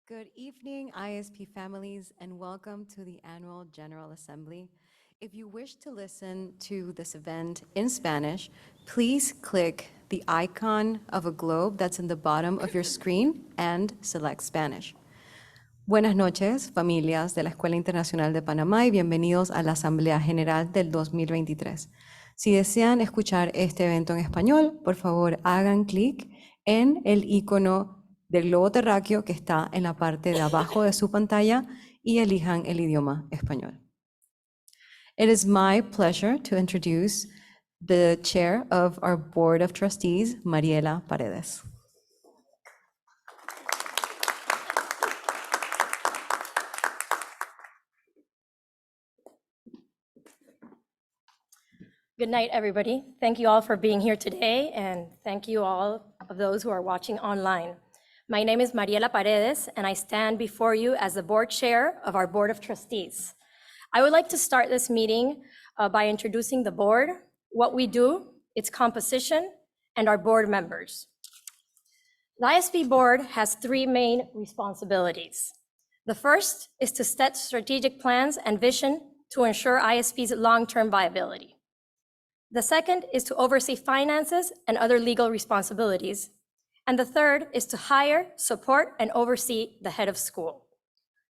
Good evening, ISP families, and welcome to the Annual General Assembly. If you wish to listen to this event in Spanish, please click the icon of a globe that's in the bottom of your screen and select Spanish. Buenas noches, familias de la Escuela Internacional de Panamá, y bienvenidos a la Asamblea General del 2023. Si desean escuchar este evento en español, por favor hagan clic en el icono del globo terráqueo que está en la parte de abajo de su pantalla y elijan el idioma español. It is my pleasure to introduce the chair of our Board of Trustees, Mariela Paredes. Good night, everybody. Thank you all for being here today, and thank you all of those who are watching online. My name is Mariela Paredes, and I stand before you as the board chair of our Board of Trustees. I would like to start this meeting by introducing the board, what we do, its composition, and our board members. The ISP board has three main responsibilities. The first is to set strategic plans and vision to ensure ISP's long-term viability. The second is to oversee finances and other legal responsibilities. And the third is to hire, support, and oversee the head of school.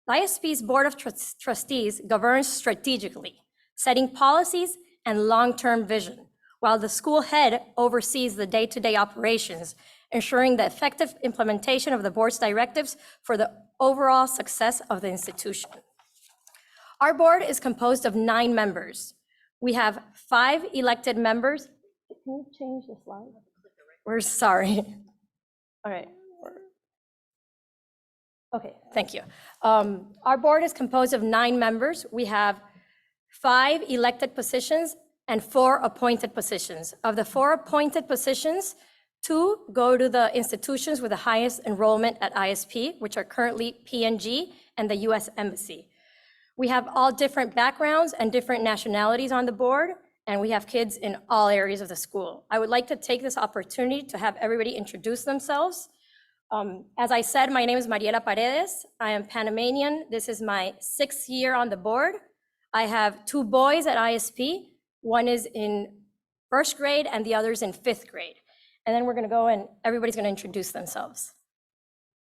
The ISP's Board of Trustees governs strategically, setting policies and long-term vision, while the school head oversees the day-to-day operations, ensuring the effective implementation of the board's directives for the overall success of the institution. Our board is composed of 9 members. We have 5 elected members. Can you change the slide? We're sorry. All right. Okay, thank you. Our board is composed of 9 members. We have 5 elected positions and 4 appointed positions. Of the 4 appointed positions, 2 go to the institutions with the highest enrollment at ISP, which are currently PNG and the US Embassy. We have all different backgrounds and different nationalities on the board, and we have kids in all areas of the school. I would like to take this opportunity to have everybody introduce themselves. As I said, my name is Mariela Paredes. I am Panamanian. This is my 6th year on the board. I have 2 boys at ISP. One is in 1st grade and the other is in 5th grade. And then we're gonna go and everybody's gonna introduce themselves.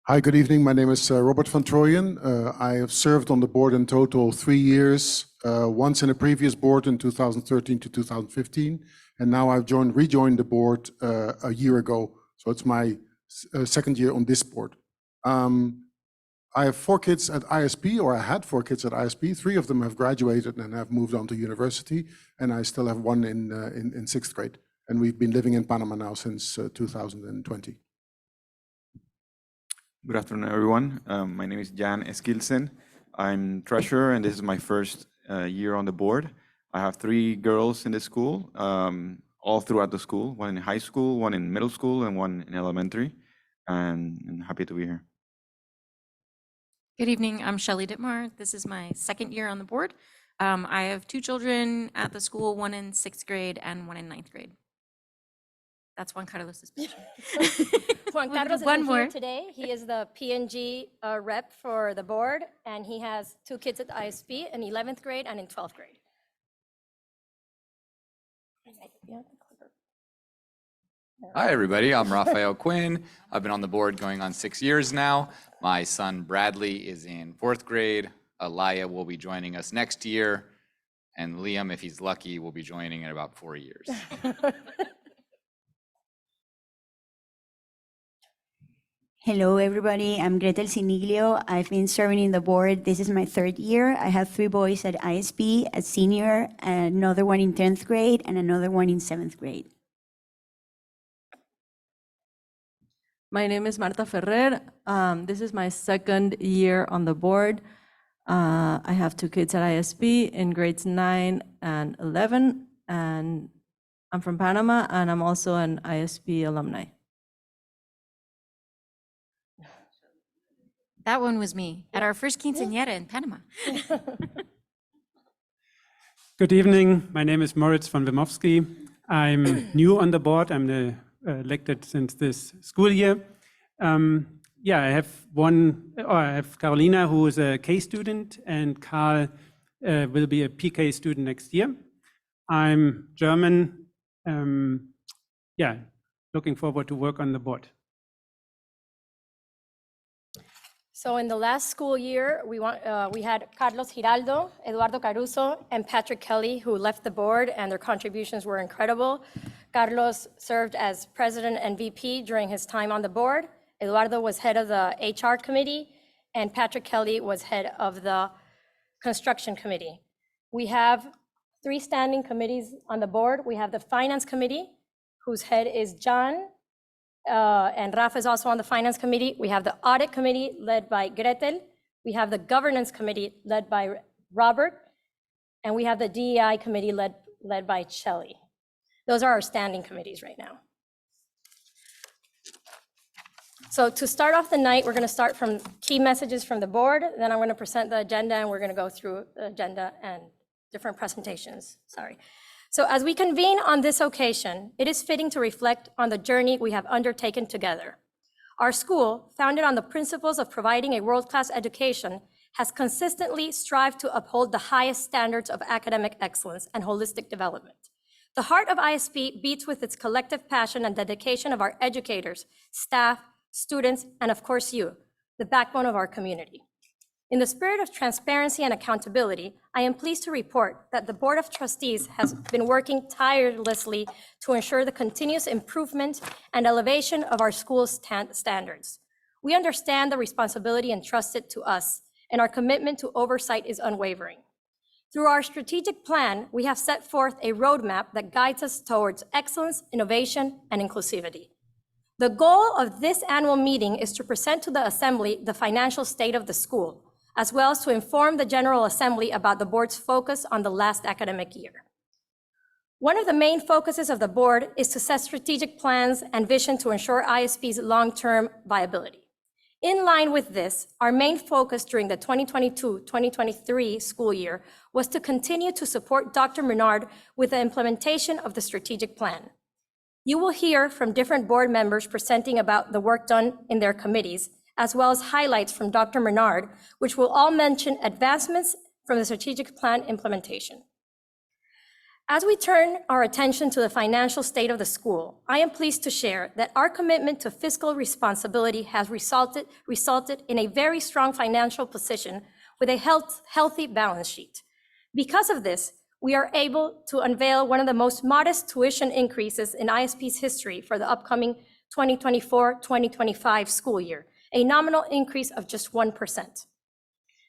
Hi, good evening. My name is Robert van Trooijen. I have served on the board in total 3 years, once in a previous board in 2013 to 2015, and now I've rejoined the board a year ago. So it's my 2nd year on this board. I have 4 kids at ISP, or I had 4 kids at ISP. 3 of them have graduated and have moved on to university, and I still have 1 in 6th grade. And we've been living in Panama now since 2020. Good afternoon, everyone. My name is Jan Eskilsen. I'm treasurer, and this is my 1st year on the board. I have 3 girls in the school, all throughout the school, 1 in high school, 1 in middle school, and 1 in elementary. And I'm happy to be here. Good evening, I'm Shelley Dittmar. This is my 2nd year on the board. I have 2 children at the school, 1 in 6th grade and 1 in 9th grade. That's Juan Carlos's picture. Juan Carlos One is more. here today. He is the PNG rep for the board, and he has 2 kids at the ISP in 11th grade and in 12th grade. Hi, everybody. I'm Raphael Quinn. I've been on the board going on 6 years now. My son Bradley is in 4th grade. Alaya will be joining us next year. And Liam, if he's lucky, will be joining in about 4 years. Hello, everybody. I'm Gretel Siniglio. I've been serving in the board. This is my 3rd year. I have 3 boys at ISP, a senior, another one in 10th grade, and another one in 7th grade. My name is Marta Ferrer. This is my 2nd year on the board. I have 2 kids at ISP in grades 9 and 11, and I'm from Panama, and I'm also an ISP alumni. That one was me at our first quinceañera in Panama. Good evening. My name is Moritz von Wimowski. I'm new on the board. I'm elected since this school year. I have Carolina, who is a K student, and Carl will be a PK student next year. I'm German. Looking forward to work on the board. So in the last school year, we had Carlos Giraldo, Eduardo Caruso, and Patrick Kelly, who left the board, and their contributions were incredible. Carlos served as president and VP during his time on the board. Eduardo was head of the HR committee, and Patrick Kelly was head of the construction committee. We have 3 standing committees on the board. We have the finance committee, whose head is John, and Rafa is also on the finance committee. We have the audit committee led by Gretel. We have the governance committee led by Robert, and we have the DEI committee led by Shelley. Those are our standing committees right now. So to start off the night, we're going to start from key messages from the board. Then I'm going to present the agenda, and we're going to go through the agenda and different presentations. So as we convene on this occasion, it is fitting to reflect on the journey we have undertaken together. Our school, founded on the principles of providing a world-class education, has consistently strived to uphold the highest standards of academic excellence and holistic development. The heart of ISP beats with its collective passion and dedication of our educators, staff, students, and of course you, the backbone of our community. In the spirit of transparency and accountability, I am pleased to report that the Board of Trustees has been working tirelessly to ensure the continuous improvement and elevation of our school's standards. We understand the responsibility entrusted to us, and our commitment to oversight is unwavering. Through our strategic plan, we have set forth a roadmap that guides us towards excellence, innovation, and inclusivity. The goal of this annual meeting is to present to the Assembly the financial state of the school, as well as to inform the General Assembly about the board's focus on the last academic year. One of the main focuses of the board is to set strategic plans and vision to ensure ISP's long-term viability. In line with this, our main focus during the 2022-2023 school year was to continue to support Dr. Menard with the implementation of the strategic plan. You will hear from different board members presenting about the work done in their committees, as well as highlights from Dr. Menard, which will all mention advancements from the strategic plan implementation. As we turn our attention to the financial state of the school, I am pleased to share that our commitment to fiscal responsibility has resulted in a very strong financial position with a healthy balance sheet. Because of this, we are able to unveil one of the most modest tuition increases in ISP's history for the upcoming 2024-2025 school year, a nominal increase of just 1%.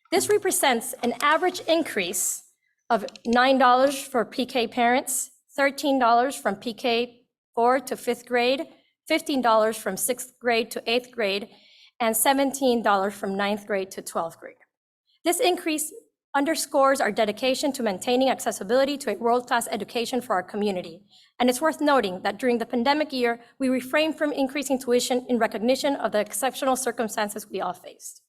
This represents an average increase of $9 for PK parents, $13 from PK 4 to 5th grade, $15 from 6th grade to 8th grade, and $17 from 9th grade to 12th grade. This increase underscores our dedication to maintaining accessibility to a world-class education for our community. And it's worth noting that during the pandemic year, we refrained from increasing tuition in recognition of the exceptional circumstances we all faced.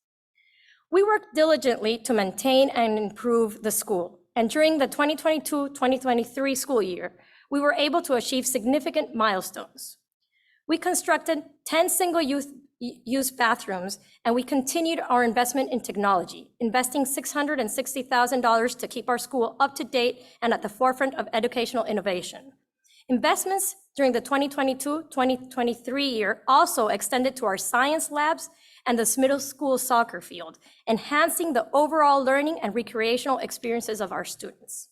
We worked diligently to maintain and improve the school. And during the 2022-2023 school year, we were able to achieve significant milestones. We constructed 10 single-use bathrooms, and we continued our investment in technology, investing $660,000 to keep our school up to date and at the forefront of educational innovation. Investments during the 2022-2023 year also extended to our science labs and the middle school soccer field, enhancing the overall learning and recreational experiences of our students.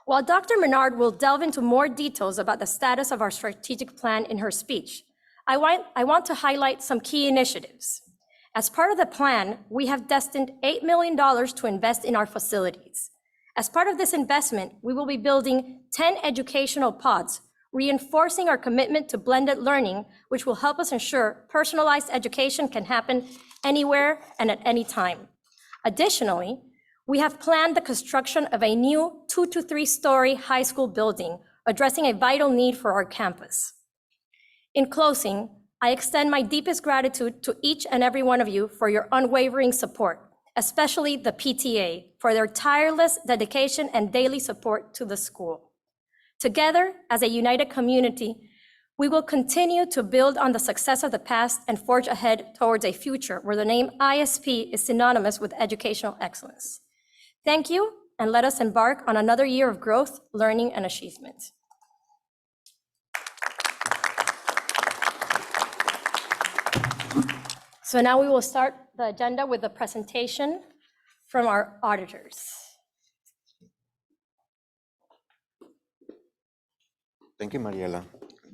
While Dr. Menard will delve into more details about the status of our strategic plan in her speech, I want to highlight some key initiatives. As part of the plan, we have destined $8 million to invest in our facilities. As part of this investment, we will be building 10 educational pods, reinforcing our commitment to blended learning, which will help us ensure personalized education can happen anywhere and at any time. Additionally, we have planned the construction of a new 2 to 3 story high school building, addressing a vital need for our campus. In closing, I extend my deepest gratitude to each and every one of you for your unwavering support, especially the PTA, for their tireless dedication and daily support to the school. Together, as a united community, We will continue to build on the success of the past and forge ahead towards a future where the name ISP is synonymous with educational excellence. Thank you, and let us embark on another year of growth, learning, and achievement. So now we will start the agenda with the presentation from our auditors. Thank you, Mariela.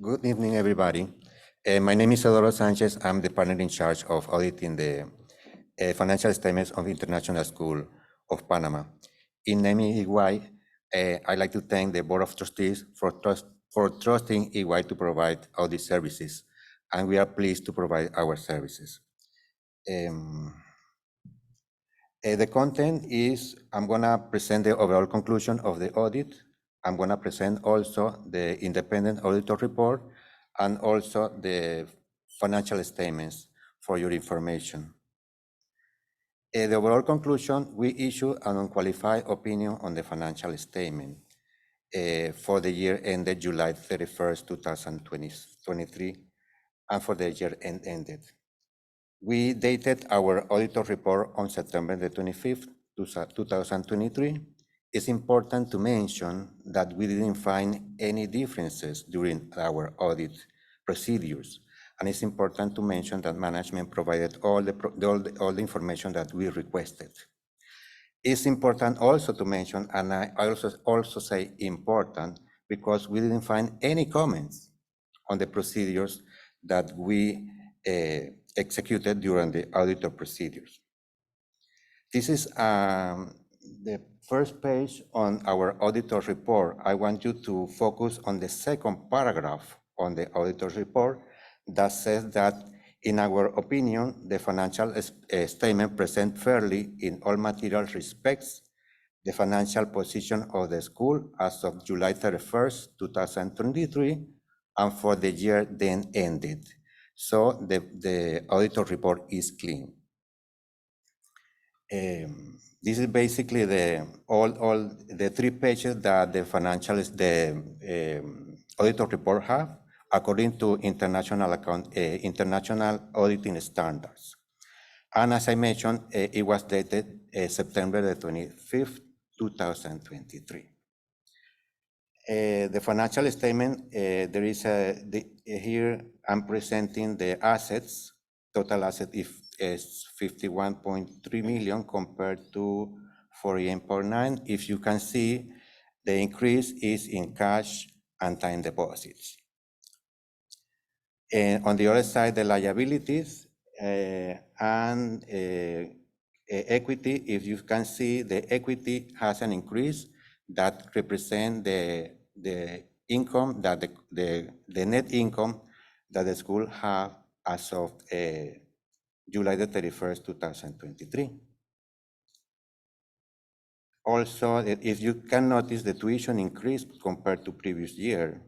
Good evening, everybody. My name is Isidoro Sanchez. I'm the partner in charge of auditing the financial statements of International School of Panama. In name EY, I'd like to thank the Board of Trustees for trusting EY to provide audit services, and we are pleased to provide our services. The content is, I'm gonna present the overall conclusion of the audit. I'm gonna present also the independent auditor report and also the financial statements for your information. The overall conclusion, we issue an unqualified opinion on the financial statement for the year ended July 31st, 2023, and for the year ended. We dated our auditor report on September the 25th, 2023. It's important to mention that we didn't find any differences during our audit procedures. And it's important to mention that management provided all the information that we requested. It's important also to mention, and I also say important, because we didn't find any comments on the procedures that we executed during the auditor procedures. This is the first page on our auditor report. I want you to focus on the second paragraph on the auditor report that says that, in our opinion, the financial statement presents fairly in all material respects the financial position of the school as of July 31st, 2023, and for the year then ended. So the auditor report is clean. This is basically all the 3 pages that the auditor report have, according to international auditing standards. And as I mentioned, it was dated September the 25th, 2023. The financial statement, there is here I'm presenting the assets. Total asset is 51.3 million compared to 48.9. If you can see, the increase is in cash and time deposits. And on the other side, the liabilities and equity, if you can see, the equity has an increase that represent the income that the net income that the school have as of July the 31st, 2023. Also, if you can notice, the tuition increased compared to previous year,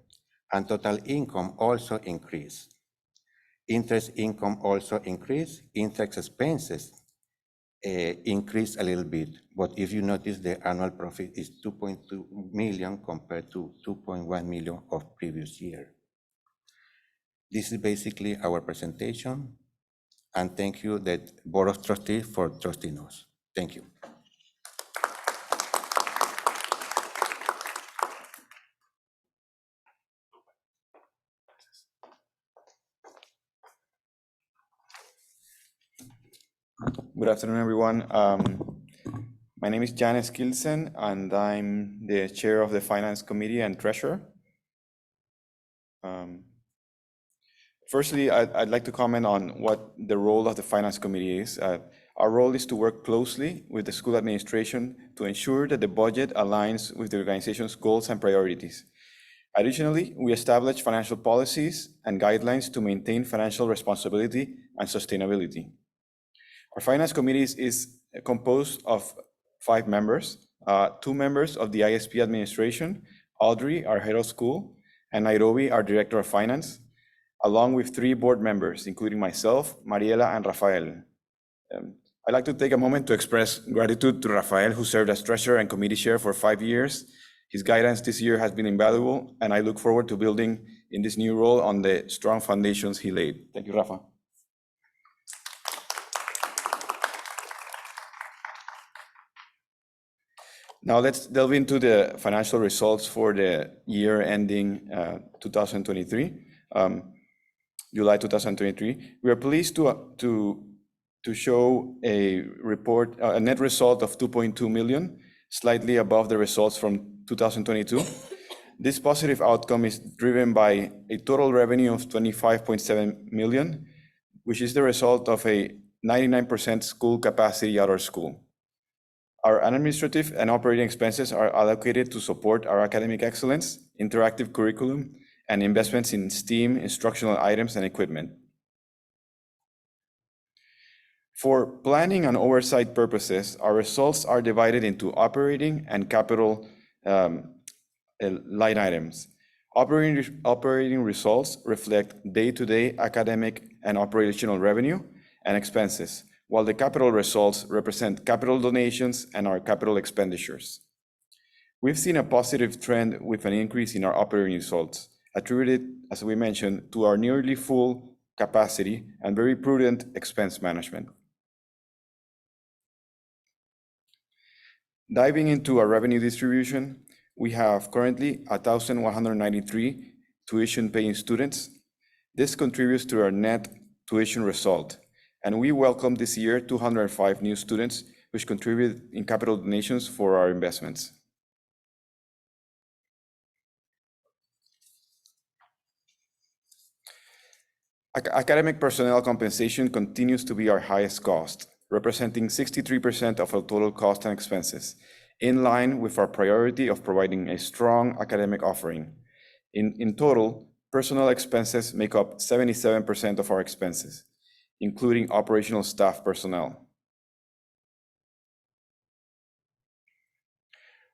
and total income also increased. Interest income also increased. Interest expenses increased a little bit, but if you notice, the annual profit is 2.2 million compared to 2.1 million of previous year. This is basically our presentation, and thank you, the Board of Trustees, for trusting us. Thank you. Good afternoon, everyone. My name is Jan Eskilsen, and I'm the chair of the Finance Committee and treasurer. Firstly, I'd like to comment on what the role of the Finance Committee is. Our role is to work closely with the school administration to ensure that the budget aligns with the organization's goals and priorities. Additionally, we establish financial policies and guidelines to maintain financial responsibility and sustainability. Our Finance Committee is composed of 5 members, 2 members of the ISP administration, Audrey, our head of school, and Nairobi, our director of finance, along with 3 board members, including myself, Mariela, and Rafael. I'd like to take a moment to express gratitude to Rafael, who served as treasurer and committee chair for 5 years. His guidance this year has been invaluable, and I look forward to building in this new role on the strong foundations he laid. Thank you, Rafa. Now let's delve into the financial results for the year ending 2023, July 2023. We are pleased to show a net result of 2.2 million, slightly above the results from 2022. This positive outcome is driven by a total revenue of 25.7 million, which is the result of a 99% school capacity at our school. Our administrative and operating expenses are allocated to support our academic excellence, interactive curriculum, and investments in STEAM instructional items and equipment. For planning and oversight purposes, our results are divided into operating and capital line items. Operating results reflect day-to-day academic and operational revenue and expenses, while the capital results represent capital donations and our capital expenditures. We've seen a positive trend with an increase in our operating results, attributed, as we mentioned, to our nearly full capacity and very prudent expense management. Diving into our revenue distribution, we have currently 1,193 tuition-paying students. This contributes to our net tuition result, and we welcome this year 205 new students, which contribute in capital donations for our investments. Academic personnel compensation continues to be our highest cost, representing 63% of our total cost and expenses, in line with our priority of providing a strong academic offering. In total, personnel expenses make up 77% of our expenses, including operational staff personnel.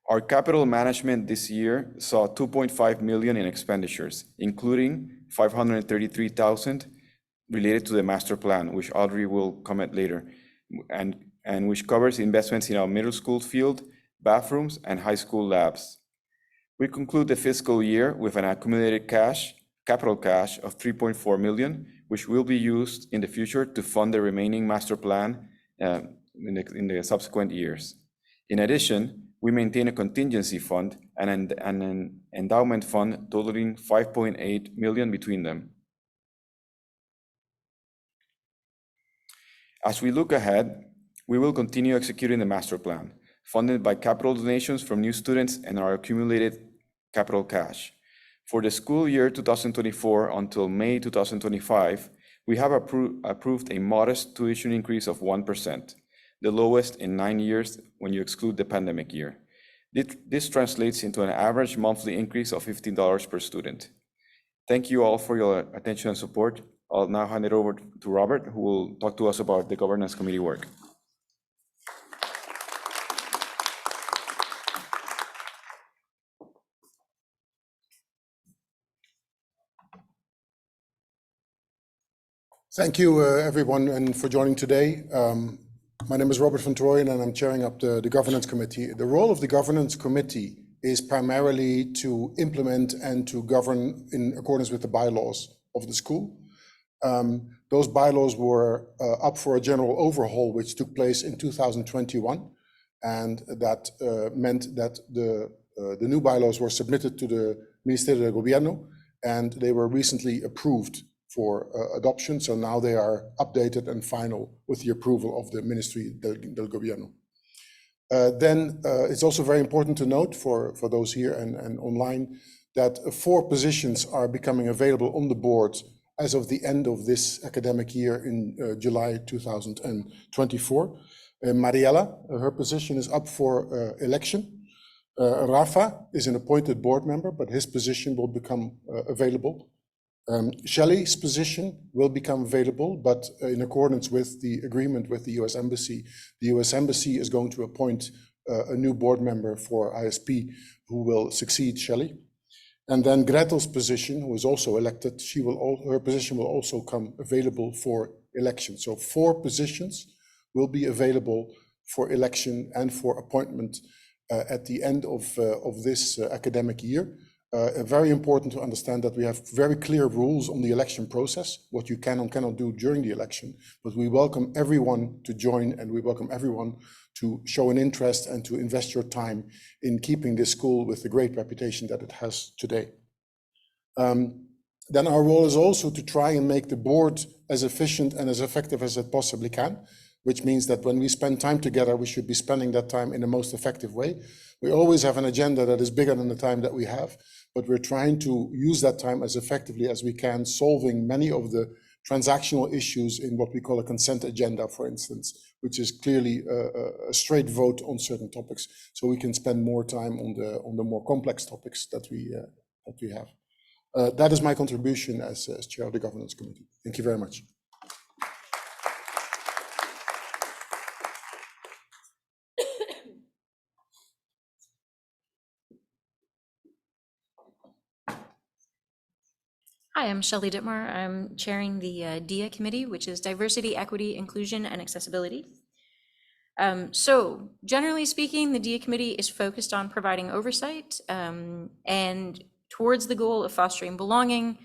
Our capital management this year saw 2.5 million in expenditures, including 533,000 related to the master plan, which Audrey will comment later, and which covers investments in our middle school field, bathrooms, and high school labs. We conclude the fiscal year with an accumulated capital cash of 3.4 million, which will be used in the future to fund the remaining master plan in the subsequent years. In addition, we maintain a contingency fund and an endowment fund totaling 5.8 million between them. As we look ahead, we will continue executing the master plan, funded by capital donations from new students and our accumulated capital cash. For the school year 2024 until May 2025, we have approved a modest tuition increase of 1%, the lowest in 9 years when you exclude the pandemic year. This translates into an average monthly increase of $15 per student. Thank you all for your attention and support. I'll now hand it over to Robert, who will talk to us about the governance committee work. Thank you, everyone, and for joining today. My name is Robert van Trooijen, and I'm chairing up the governance committee. The role of the governance committee is primarily to implement and to govern in accordance with the bylaws of the school. Those bylaws were up for a general overhaul, which took place in 2021, and that meant that the new bylaws were submitted to the Ministerio del Gobierno, and they were recently approved for adoption. So now they are updated and final with the approval of the Ministry del Gobierno. Then it's also very important to note for those here and online that 4 positions are becoming available on the board as of the end of this academic year in July 2024. Mariela, her position is up for election. Rafa is an appointed board member, but his position will become available. Shelley's position will become available, but in accordance with the agreement with the US Embassy, the US Embassy is going to appoint a new board member for ISP who will succeed Shelley. And then Gretel's position, who is also elected, her position will also come available for election. So 4 positions will be available for election and for appointment at the end of this academic year. Very important to understand that we have very clear rules on the election process, what you can and cannot do during the election, but we welcome everyone to join and we welcome everyone to show an interest and to invest your time in keeping this school with the great reputation that it has today. Then our role is also to try and make the board as efficient and as effective as it possibly can, which means that when we spend time together, we should be spending that time in the most effective way. We always have an agenda that is bigger than the time that we have, but we're trying to use that time as effectively as we can, solving many of the transactional issues in what we call a consent agenda, for instance, which is clearly a straight vote on certain topics. So we can spend more time on the more complex topics that we have. That is my contribution as chair of the governance committee. Thank you very much. Hi, I'm Shelley Dittmar. I'm chairing the DIA committee, which is Diversity, Equity, Inclusion, and Accessibility. So generally speaking, the DIA committee is focused on providing oversight and towards the goal of fostering belonging,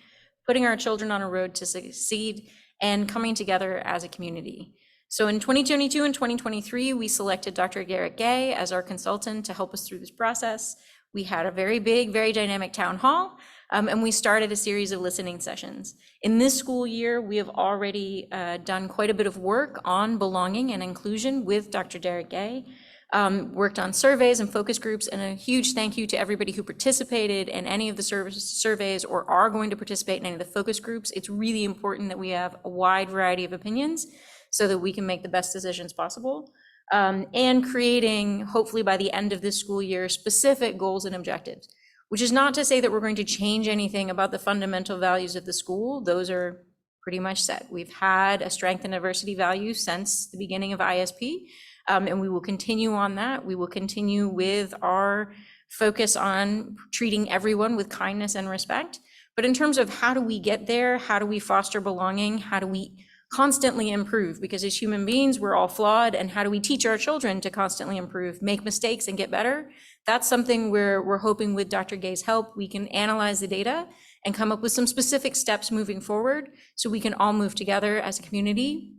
putting our children on a road to succeed, and coming together as a community. So in 2022 and 2023, we selected Dr. Garrett Gay as our consultant to help us through this process. We had a very big, very dynamic town hall, and we started a series of listening sessions. In this school year, we have already done quite a bit of work on belonging and inclusion with Dr. Derek Gay, worked on surveys and focus groups, and a huge thank you to everybody who participated in any of the surveys or are going to participate in any of the focus groups. It's really important that we have a wide variety of opinions so that we can make the best decisions possible. And creating, hopefully by the end of this school year, specific goals and objectives, which is not to say that we're going to change anything about the fundamental values of the school. Those are pretty much set. We've had a strength and diversity value since the beginning of ISP, and we will continue on that. We will continue with our focus on treating everyone with kindness and respect. But in terms of how do we get there, how do we foster belonging, how do we constantly improve, because as human beings, we're all flawed, and how do we teach our children to constantly improve, make mistakes and get better? That's something we're hoping with Dr. Gay's help, we can analyze the data and come up with some specific steps moving forward so we can all move together as a community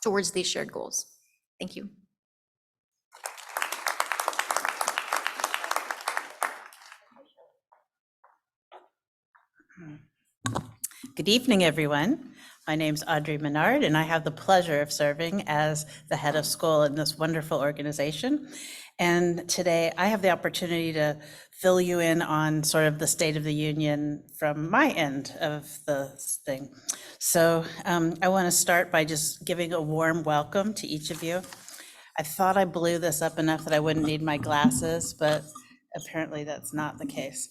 towards these shared goals. Thank you. Good evening, everyone. My name's Audrey Menard, and I have the pleasure of serving as the head of school in this wonderful organization. And today I have the opportunity to fill you in on sort of the State of the Union from my end of the thing. So I want to start by just giving a warm welcome to each of you. I thought I blew this up enough that I wouldn't need my glasses, but apparently that's not the case.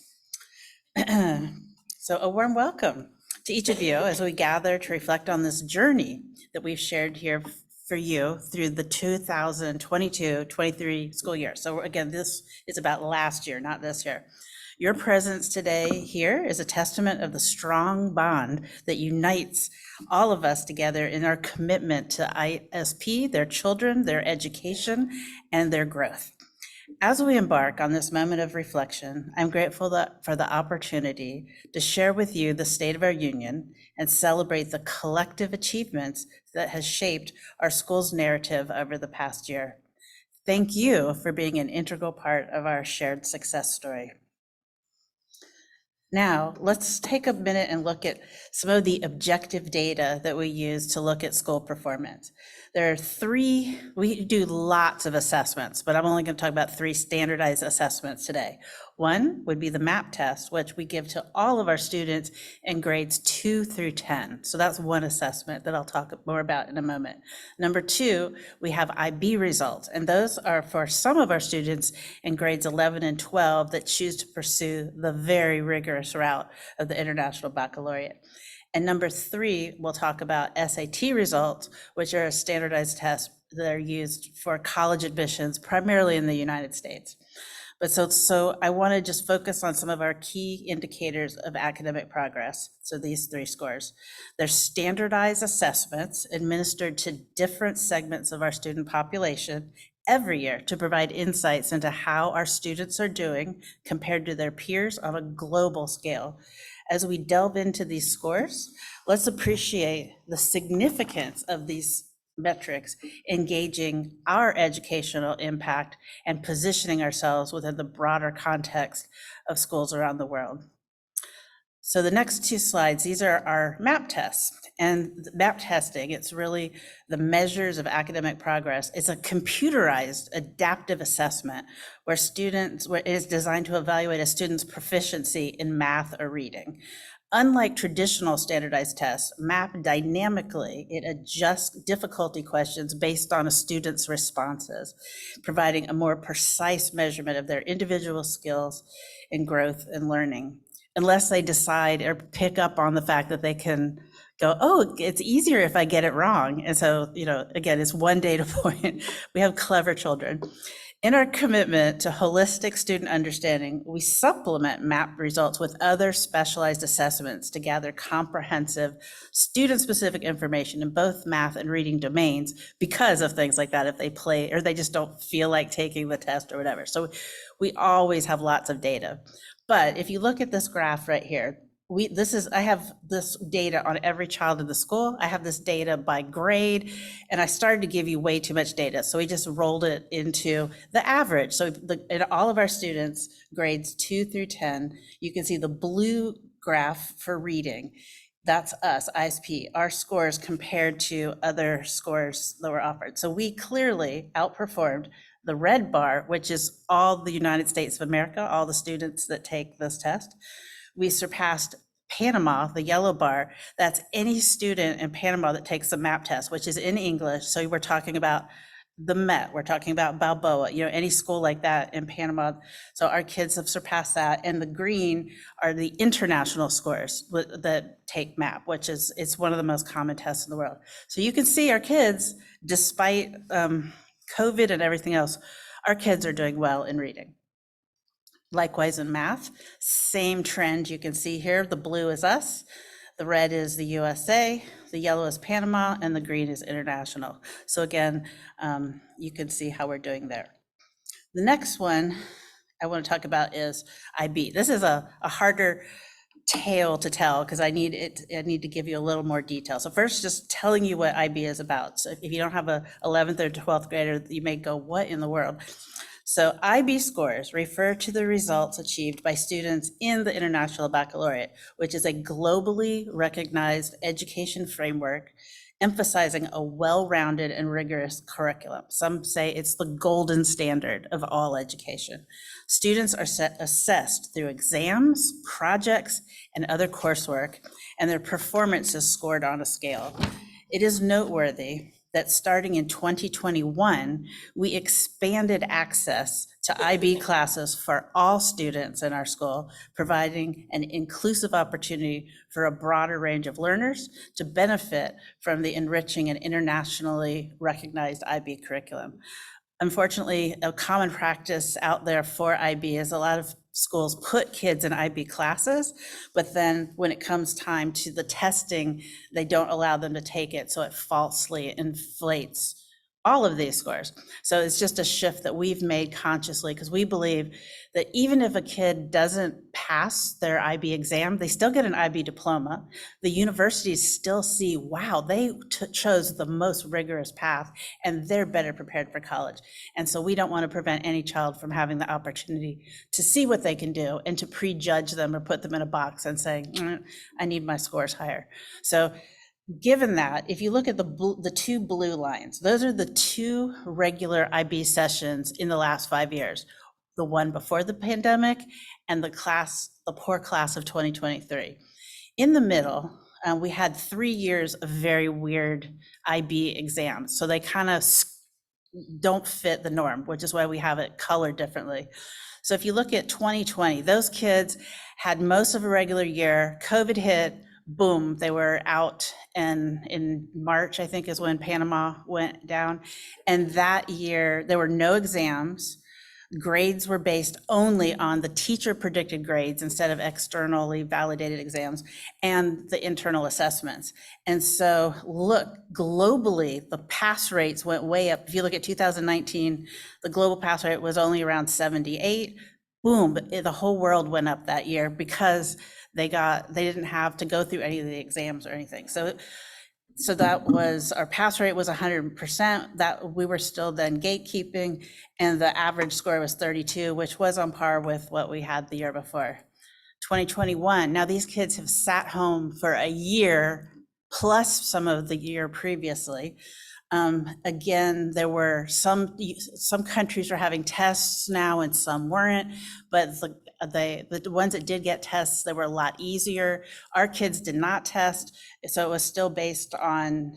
So a warm welcome to each of you as we gather to reflect on this journey that we've shared here for you through the 2022-23 school year. So again, this is about last year, not this year. Your presence today here is a testament of the strong bond that unites all of us together in our commitment to ISP, their children, their education, and their growth. As we embark on this moment of reflection, I'm grateful for the opportunity to share with you the state of our union and celebrate the collective achievements that has shaped our school's narrative over the past year. Thank you for being an integral part of our shared success story. Now, let's take a minute and look at some of the objective data that we use to look at school performance. There are three, we do lots of assessments, but I'm only going to talk about three standardized assessments today. One would be the MAP test, which we give to all of our students in grades 2 through 10. So that's one assessment that I'll talk more about in a moment. Number two, we have IB results, and those are for some of our students in grades 11 and 12 that choose to pursue the very rigorous route of the International Baccalaureate. And number three, we'll talk about SAT results, which are a standardized test that are used for college admissions, primarily in the United States. But so I want to just focus on some of our key indicators of academic progress. So these three scores, they're standardized assessments administered to different segments of our student population every year to provide insights into how our students are doing compared to their peers on a global scale. As we delve into these scores, let's appreciate the significance of these metrics, engaging our educational impact and positioning ourselves within the broader context of schools around the world. So the next two slides, these are our MAP tests. And MAP testing, it's really the measures of academic progress. It's a computerized adaptive assessment where it is designed to evaluate a student's proficiency in math or reading. Unlike traditional standardized tests, MAP dynamically, it adjusts difficulty questions based on a student's responses, providing a more precise measurement of their individual skills in growth and learning, unless they decide or pick up on the fact that they can go, oh, it's easier if I get it wrong. And so, again, it's one data point. We have clever children. In our commitment to holistic student understanding, we supplement MAP results with other specialized assessments to gather comprehensive student-specific information in both math and reading domains because of things like that, if they play or they just don't feel like taking the test or whatever. So we always have lots of data. But if you look at this graph right here, I have this data on every child in the school. I have this data by grade, and I started to give you way too much data. So we just rolled it into the average. So in all of our students, grades 2 through 10, you can see the blue graph for reading. That's us, ISP, our scores compared to other scores that were offered. So we clearly outperformed the red bar, which is all the United States of America, all the students that take this test. We surpassed Panama, the yellow bar. That's any student in Panama that takes the MAP test, which is in English. So we're talking about the Met, we're talking about Balboa, any school like that in Panama. So our kids have surpassed that. And the green are the international scores that take MAP, which is, it's one of the most common tests in the world. So you can see our kids, despite COVID and everything else, our kids are doing well in reading. Likewise in math, same trend you can see here. The blue is us, the red is the USA, the yellow is Panama, and the green is international. So again, you can see how we're doing there. The next one I want to talk about is IB. This is a harder tale to tell because I need to give you a little more detail. So first, just telling you what IB is about. So if you don't have a 11th or 12th grader, you may go, what in the world? So IB scores refer to the results achieved by students in the International Baccalaureate, which is a globally recognized education framework emphasizing a well-rounded and rigorous curriculum. Some say it's the golden standard of all education. Students are assessed through exams, projects, and other coursework, and their performance is scored on a scale. It is noteworthy that starting in 2021, we expanded access to IB classes for all students in our school, providing an inclusive opportunity for a broader range of learners to benefit from the enriching and internationally recognized IB curriculum. Unfortunately, a common practice out there for IB is a lot of schools put kids in IB classes, but then when it comes time to the testing, they don't allow them to take it, so it falsely inflates all of these scores. So it's just a shift that we've made consciously because we believe that even if a kid doesn't pass their IB exam, they still get an IB diploma. The universities still see, wow, they chose the most rigorous path and they're better prepared for college. And so we don't want to prevent any child from having the opportunity to see what they can do and to prejudge them or put them in a box and saying, I need my scores higher. So given that, if you look at the two blue lines, those are the two regular IB sessions in the last 5 years, the one before the pandemic and the poor class of 2023. In the middle, we had 3 years of very weird IB exams. So they kind of don't fit the norm, which is why we have it colored differently. So if you look at 2020, those kids had most of a regular year, COVID hit, boom, they were out, and in March, I think is when Panama went down. And that year, there were no exams. Grades were based only on the teacher predicted grades instead of externally validated exams and the internal assessments. And so look, globally, the pass rates went way up. If you look at 2019, the global pass rate was only around 78. Boom, the whole world went up that year because they didn't have to go through any of the exams or anything. So that was, our pass rate was 100%, that we were still then gatekeeping, and the average score was 32, which was on par with what we had the year before. 2021, now these kids have sat home for a year, plus some of the year previously. Again, there were some countries are having tests now and some weren't, but the ones that did get tests, they were a lot easier. Our kids did not test, so it was still based on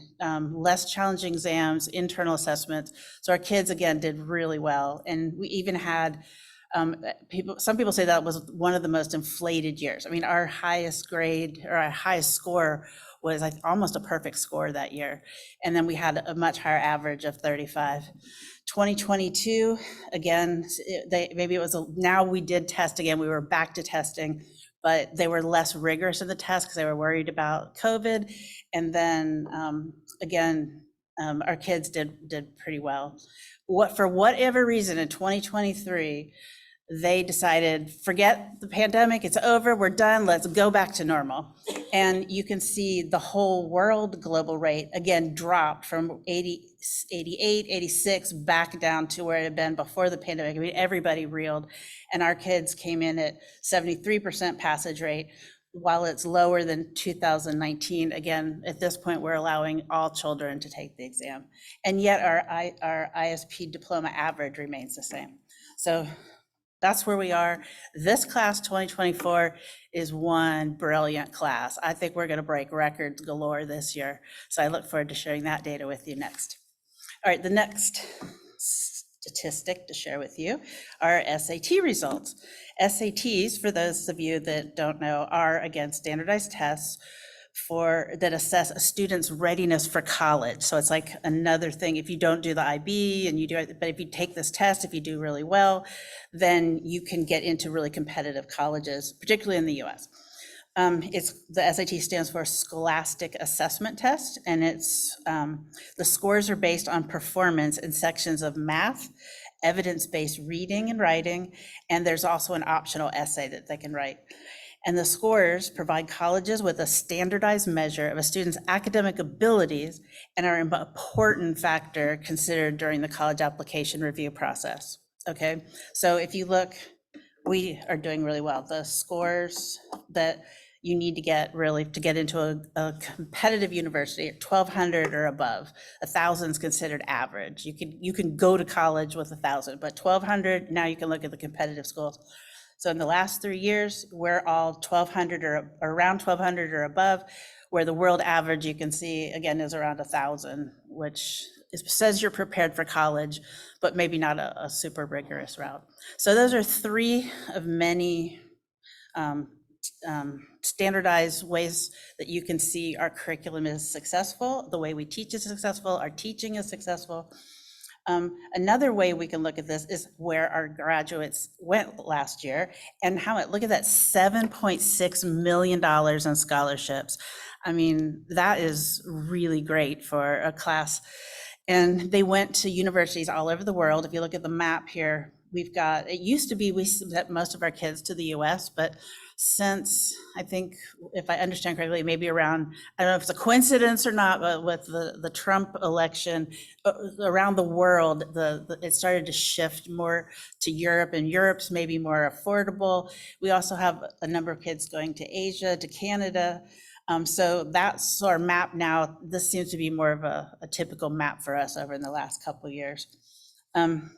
less challenging exams, internal assessments. So our kids, again, did really well. And we even had some people say that was one of the most inflated years. I mean, our highest grade or our highest score was like almost a perfect score that year. And then we had a much higher average of 35. 2022, again, now we did test again. We were back to testing, but they were less rigorous in the test because they were worried about COVID. And then again, our kids did pretty well. For whatever reason in 2023, they decided, forget the pandemic, it's over, we're done, let's go back to normal. And you can see the whole world global rate, again, dropped from 88, 86, back down to where it had been before the pandemic. I mean, everybody reeled, and our kids came in at 73% passage rate, while it's lower than 2019. Again, at this point, we're allowing all children to take the exam. And yet our ISP diploma average remains the same. So that's where we are. This class 2024 is one brilliant class. I think we're gonna break records galore this year. So I look forward to sharing that data with you next. All right, the next statistic to share with you are SAT results. SATs, for those of you that don't know, are again standardized tests that assess a student's readiness for college. So it's like another thing. If you don't do the IB and you do it, but if you take this test, if you do really well, then you can get into really competitive colleges, particularly in the US. The SAT stands for Scholastic Assessment Test, and the scores are based on performance in sections of math, evidence-based reading and writing, and there's also an optional essay that they can write. And the scores provide colleges with a standardized measure of a student's academic abilities and are an important factor considered during the college application review process. Okay, so if you look, we are doing really well. The scores that you need to get really to get into a competitive university at 1,200 or above. 1,000 is considered average. You can go to college with 1,000, but 1,200, now you can look at the competitive schools. So in the last 3 years, we're all 1,200 or around 1,200 or above, where the world average, you can see, again, is around 1,000, which says you're prepared for college, but maybe not a super rigorous route. So those are three of many standardized ways that you can see our curriculum is successful, the way we teach is successful, our teaching is successful. Another way we can look at this is where our graduates went last year and look at that $7.6 million in scholarships. I mean, that is really great for a class. And they went to universities all over the world. If you look at the map here, it used to be we sent most of our kids to the US, but since, I think, if I understand correctly, maybe around, I don't know if it's a coincidence or not, but with the Trump election, around the world, it started to shift more to Europe, and Europe's maybe more affordable. We also have a number of kids going to Asia, to Canada. So that's our map now. This seems to be more of a typical map for us over in the last couple of years. And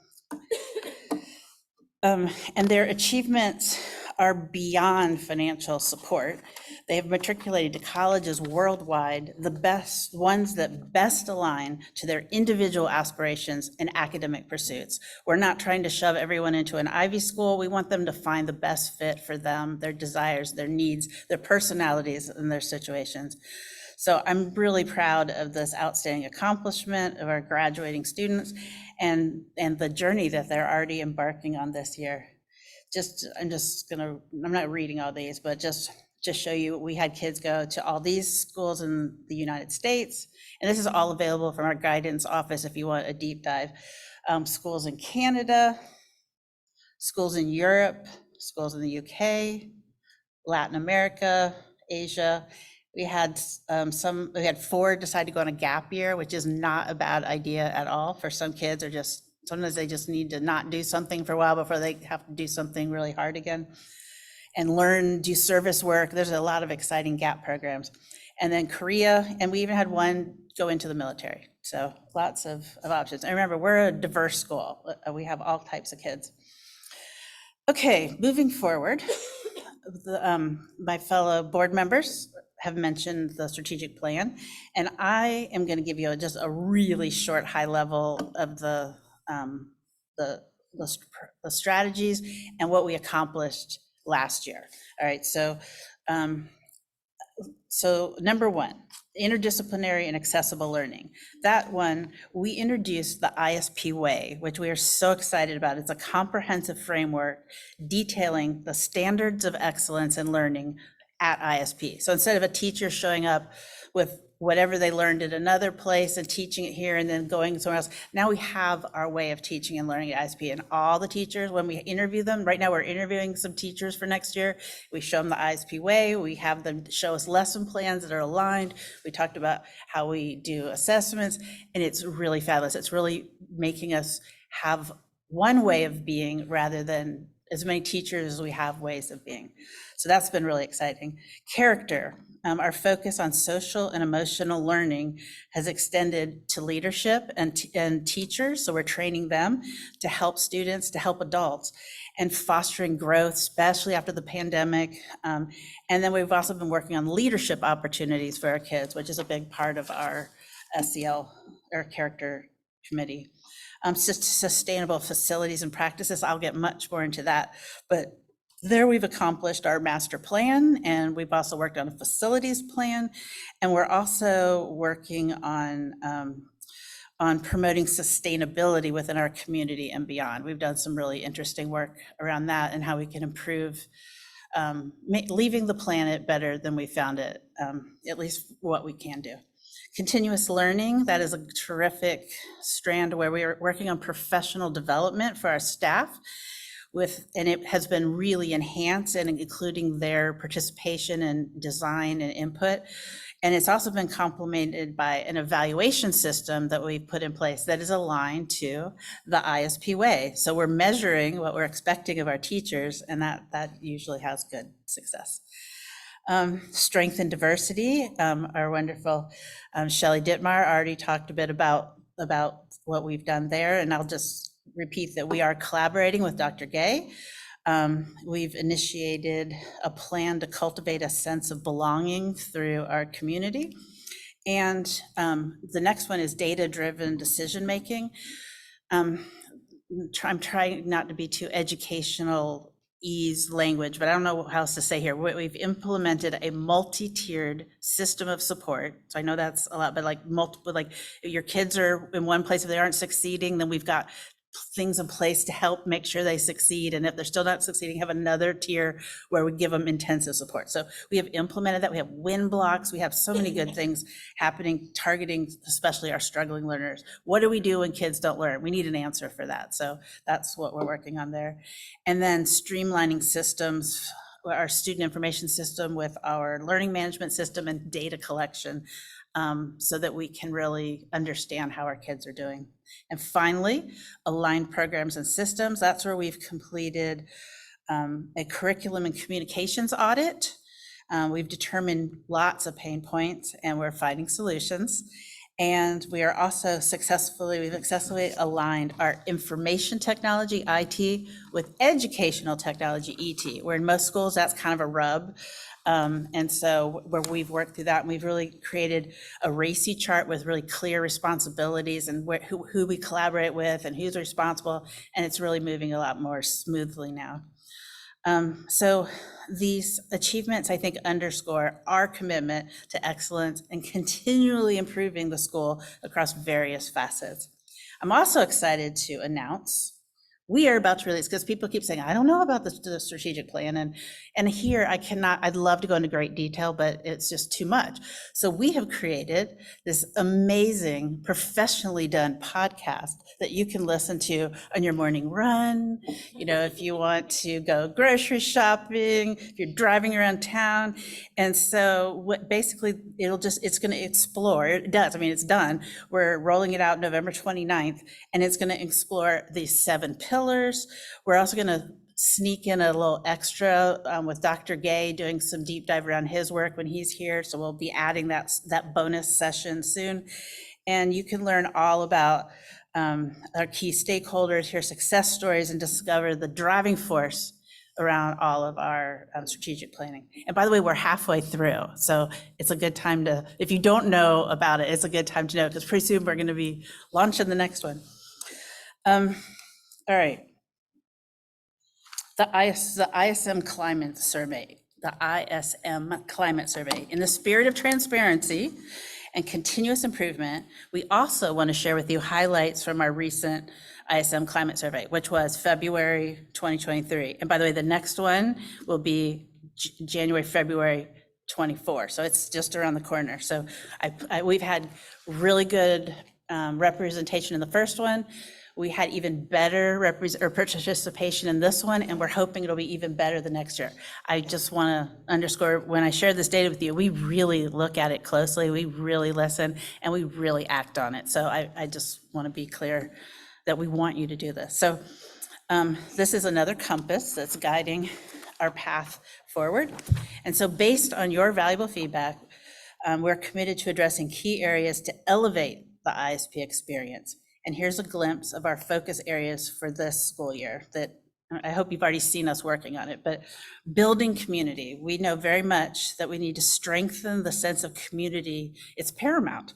their achievements are beyond financial support. They have matriculated to colleges worldwide, the best ones that best align to their individual aspirations and academic pursuits. We're not trying to shove everyone into an Ivy school. We want them to find the best fit for them, their desires, their needs, their personalities, and their situations. So I'm really proud of this outstanding accomplishment of our graduating students and the journey that they're already embarking on this year. I'm not reading all these, but just show you, we had kids go to all these schools in the United States, and this is all available from our guidance office if you want a deep dive. Schools in Canada, schools in Europe, schools in the UK, Latin America, Asia. We had 4 decide to go on a gap year, which is not a bad idea at all for some kids, or sometimes they just need to not do something for a while before they have to do something really hard again and do service work. There's a lot of exciting gap programs. And then Korea, and we even had one go into the military. So lots of options. And remember, we're a diverse school. We have all types of kids. Okay, moving forward, my fellow board members have mentioned the strategic plan, and I am going to give you just a really short high level of the strategies and what we accomplished last year. All right, so number 1, interdisciplinary and accessible learning. That one, we introduced the ISP Way, which we are so excited about. It's a comprehensive framework detailing the standards of excellence in learning at ISP. So instead of a teacher showing up with whatever they learned at another place and teaching it here and then going somewhere else, now we have our way of teaching and learning at ISP. And all the teachers, when we interview them, right now we're interviewing some teachers for next year, we show them the ISP Way, we have them show us lesson plans that are aligned. We talked about how we do assessments, and it's really fabulous. It's really making us have one way of being rather than as many teachers as we have ways of being. So that's been really exciting. Character. Our focus on social and emotional learning has extended to leadership and teachers. So we're training them to help students, to help adults, and fostering growth, especially after the pandemic. And then we've also been working on leadership opportunities for our kids, which is a big part of our SEL, or character committee. Sustainable facilities and practices. I'll get much more into that, but there we've accomplished our master plan, and we've also worked on a facilities plan, and we're also working on promoting sustainability within our community and beyond. We've done some really interesting work around that and how we can improve leaving the planet better than we found it, at least what we can do. Continuous learning, that is a terrific strand where we are working on professional development for our staff, and it has been really enhanced, and including their participation and design and input. And it's also been complemented by an evaluation system that we've put in place that is aligned to the ISP Way. So we're measuring what we're expecting of our teachers, and that usually has good success. Strength and diversity. Our wonderful Shelley Dittmar already talked a bit about what we've done there, and I'll just repeat that we are collaborating with Dr. Gay. We've initiated a plan to cultivate a sense of belonging through our community. And the next one is data-driven decision-making. I'm trying not to be too educational ease language, but I don't know how else to say here. We've implemented a multi-tiered system of support. So I know that's a lot, but like multiple, like your kids are in one place, if they aren't succeeding, then we've got things in place to help make sure they succeed. And if they're still not succeeding, have another tier where we give them intensive support. So we have implemented that. We have win blocks. We have so many good things happening, targeting especially our struggling learners. What do we do when kids don't learn? We need an answer for that. So that's what we're working on there. And then streamlining systems, our student information system with our learning management system and data collection, so that we can really understand how our kids are doing. And finally, aligned programs and systems. That's where we've completed a curriculum and communications audit. We've determined lots of pain points, and we're finding solutions. And we are also we've successfully aligned our information technology, IT, with educational technology, ET, where in most schools, that's kind of a rub. And so where we've worked through that, and we've really created a RACI chart with really clear responsibilities and who we collaborate with and who's responsible, and it's really moving a lot more smoothly now. So these achievements, I think, underscore our commitment to excellence and continually improving the school across various facets. I'm also excited to announce we are about to release, because people keep saying, I don't know about the strategic plan. And here I'd love to go into great detail, but it's just too much. So we have created this amazing, professionally done podcast that you can listen to on your morning run. You know, if you want to go grocery shopping, if you're driving around town. And so what basically it's going to explore, it does, I mean, it's done. We're rolling it out November 29th, and it's going to explore these 7 pillars. We're also going to sneak in a little extra with Dr. Gay doing some deep dive around his work when he's here. So we'll be adding that bonus session soon. And you can learn all about our key stakeholders, hear success stories, and discover the driving force around all of our strategic planning. And by the way, we're halfway through. So it's a good time to, if you don't know about it, it's a good time to know, because pretty soon we're going to be launching the next one. All right. The ISM Climate Survey, In the spirit of transparency and continuous improvement, we also want to share with you highlights from our recent ISM Climate Survey, which was February 2023. And by the way, the next one will be January, February 24. So it's just around the corner. So we've had really good representation in the first one. We had even better participation in this one, and we're hoping it'll be even better the next year. I just want to underscore, when I share this data with you, we really look at it closely, we really listen, and we really act on it. So I just want to be clear that we want you to do this. So this is another compass that's guiding our path forward. And so based on your valuable feedback, we're committed to addressing key areas to elevate the ISP experience. And here's a glimpse of our focus areas for this school year that I hope you've already seen us working on it, but building community. We know very much that we need to strengthen the sense of community. It's paramount.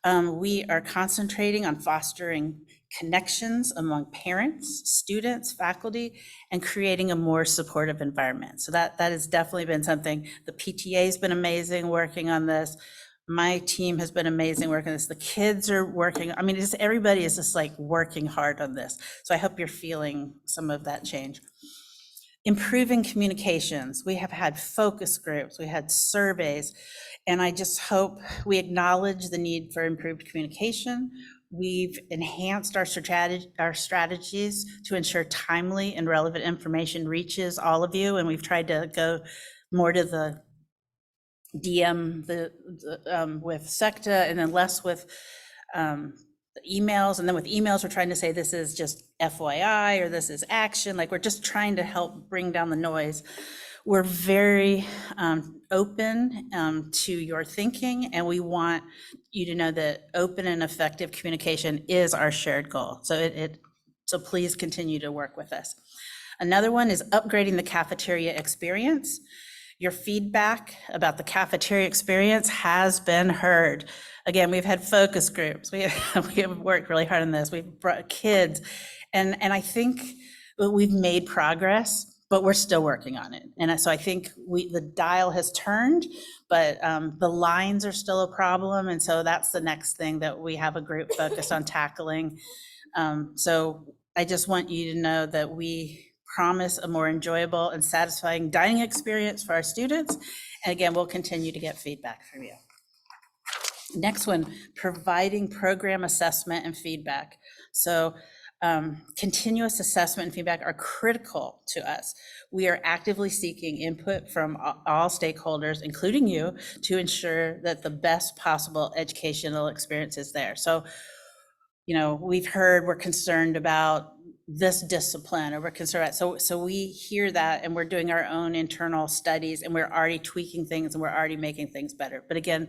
We are concentrating on fostering connections among parents, students, faculty, and creating a more supportive environment. So that has definitely been something. The PTA has been amazing working on this. My team has been amazing working on this. The kids are working. I mean, everybody is just like working hard on this. So I hope you're feeling some of that change. Improving communications. We have had focus groups, we had surveys, and I just hope we acknowledge the need for improved communication. We've enhanced our strategies to ensure timely and relevant information reaches all of you, and we've tried to go more to the DM with SECTA, and then less with the emails. And then with emails, we're trying to say this is just FYI, or this is action. Like, we're just trying to help bring down the noise. We're very open to your thinking, and we want you to know that open and effective communication is our shared goal. So please continue to work with us. Another one is upgrading the cafeteria experience. Your feedback about the cafeteria experience has been heard. Again, we've had focus groups. We have worked really hard on this. We've brought kids, and I think we've made progress, but we're still working on it. And so I think the dial has turned, but the lines are still a problem. And so that's the next thing that we have a group focused on tackling. So I just want you to know that we promise a more enjoyable and satisfying dining experience for our students. And again, we'll continue to get feedback from you. Next one, providing program assessment and feedback. So continuous assessment and feedback are critical to us. We are actively seeking input from all stakeholders, including you, to ensure that the best possible educational experience is there. So, you know, we've heard we're concerned about this discipline, or we're concerned about, so we hear that, and we're doing our own internal studies, and we're already tweaking things, and we're already making things better. But again,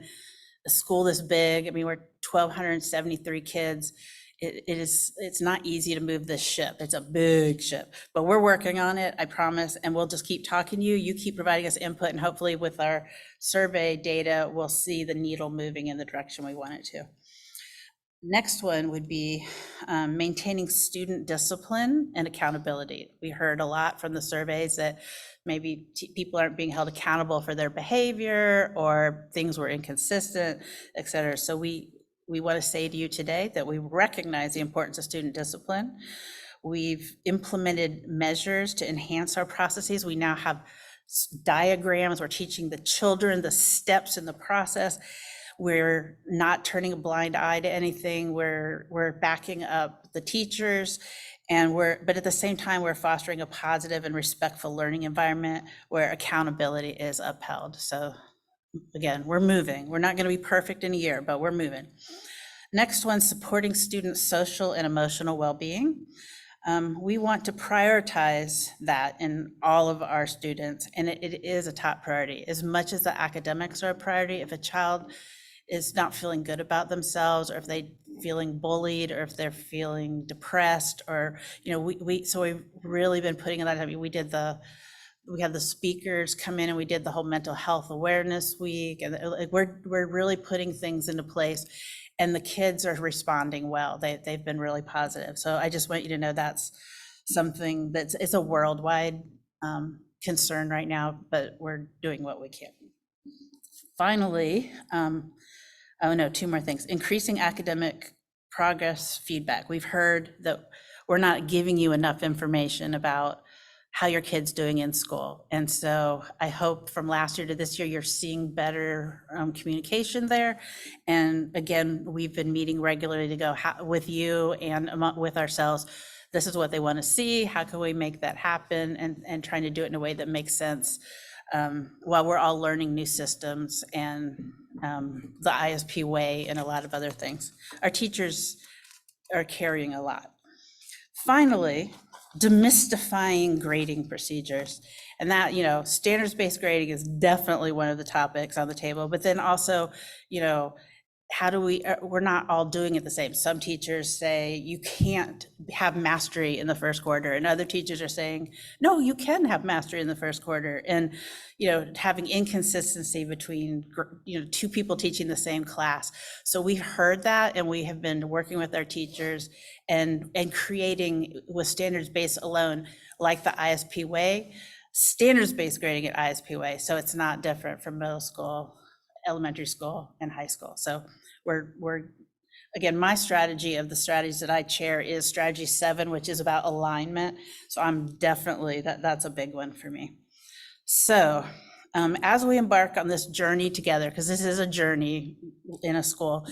a school this big, I mean, we're 1,273 kids. It's not easy to move this ship. It's a big ship, but we're working on it, I promise. And we'll just keep talking to you. You keep providing us input, and hopefully with our survey data, we'll see the needle moving in the direction we want it to. Next one would be maintaining student discipline and accountability. We heard a lot from the surveys that maybe people aren't being held accountable for their behavior, or things were inconsistent, et cetera. So we want to say to you today that we recognize the importance of student discipline. We've implemented measures to enhance our processes. We now have diagrams. We're teaching the children the steps in the process. We're not turning a blind eye to anything. We're backing up the teachers, but at the same time, we're fostering a positive and respectful learning environment where accountability is upheld. So again, we're moving. We're not going to be perfect in a year, but we're moving. Next one, supporting students' social and emotional well-being. We want to prioritize that in all of our students, and it is a top priority. As much as the academics are a priority, if a child is not feeling good about themselves, or if they're feeling bullied, or if they're feeling depressed, or, so we've really been putting in that. I mean, we had the speakers come in, and we did the whole mental health awareness week, and we're really putting things into place, and the kids are responding well. They've been really positive. So I just want you to know that's something it's a worldwide concern right now, but we're doing what we can. Finally, two more things. Increasing academic progress feedback. We've heard that we're not giving you enough information about how your kid's doing in school. And so I hope from last year to this year, you're seeing better communication there. And again, we've been meeting regularly to go with you and with ourselves. This is what they want to see. How can we make that happen? And trying to do it in a way that makes sense while we're all learning new systems and the ISP way and a lot of other things. Our teachers are carrying a lot. Finally, demystifying grading procedures. And that, standards-based grading is definitely one of the topics on the table, but then also, how do we're not all doing it the same. Some teachers say you can't have mastery in the first quarter, and other teachers are saying, no, you can have mastery in the first quarter. And, having inconsistency between, two people teaching the same class. So we've heard that, and we have been working with our teachers and creating with standards-based alone, like the ISP way, standards-based grading at ISP way. So it's not different from middle school, elementary school, and high school. So we're again, my strategy of the strategies that I chair is strategy 7, which is about alignment. So I'm definitely, that's a big one for me. So as we embark on this journey together, because this is a journey in a school,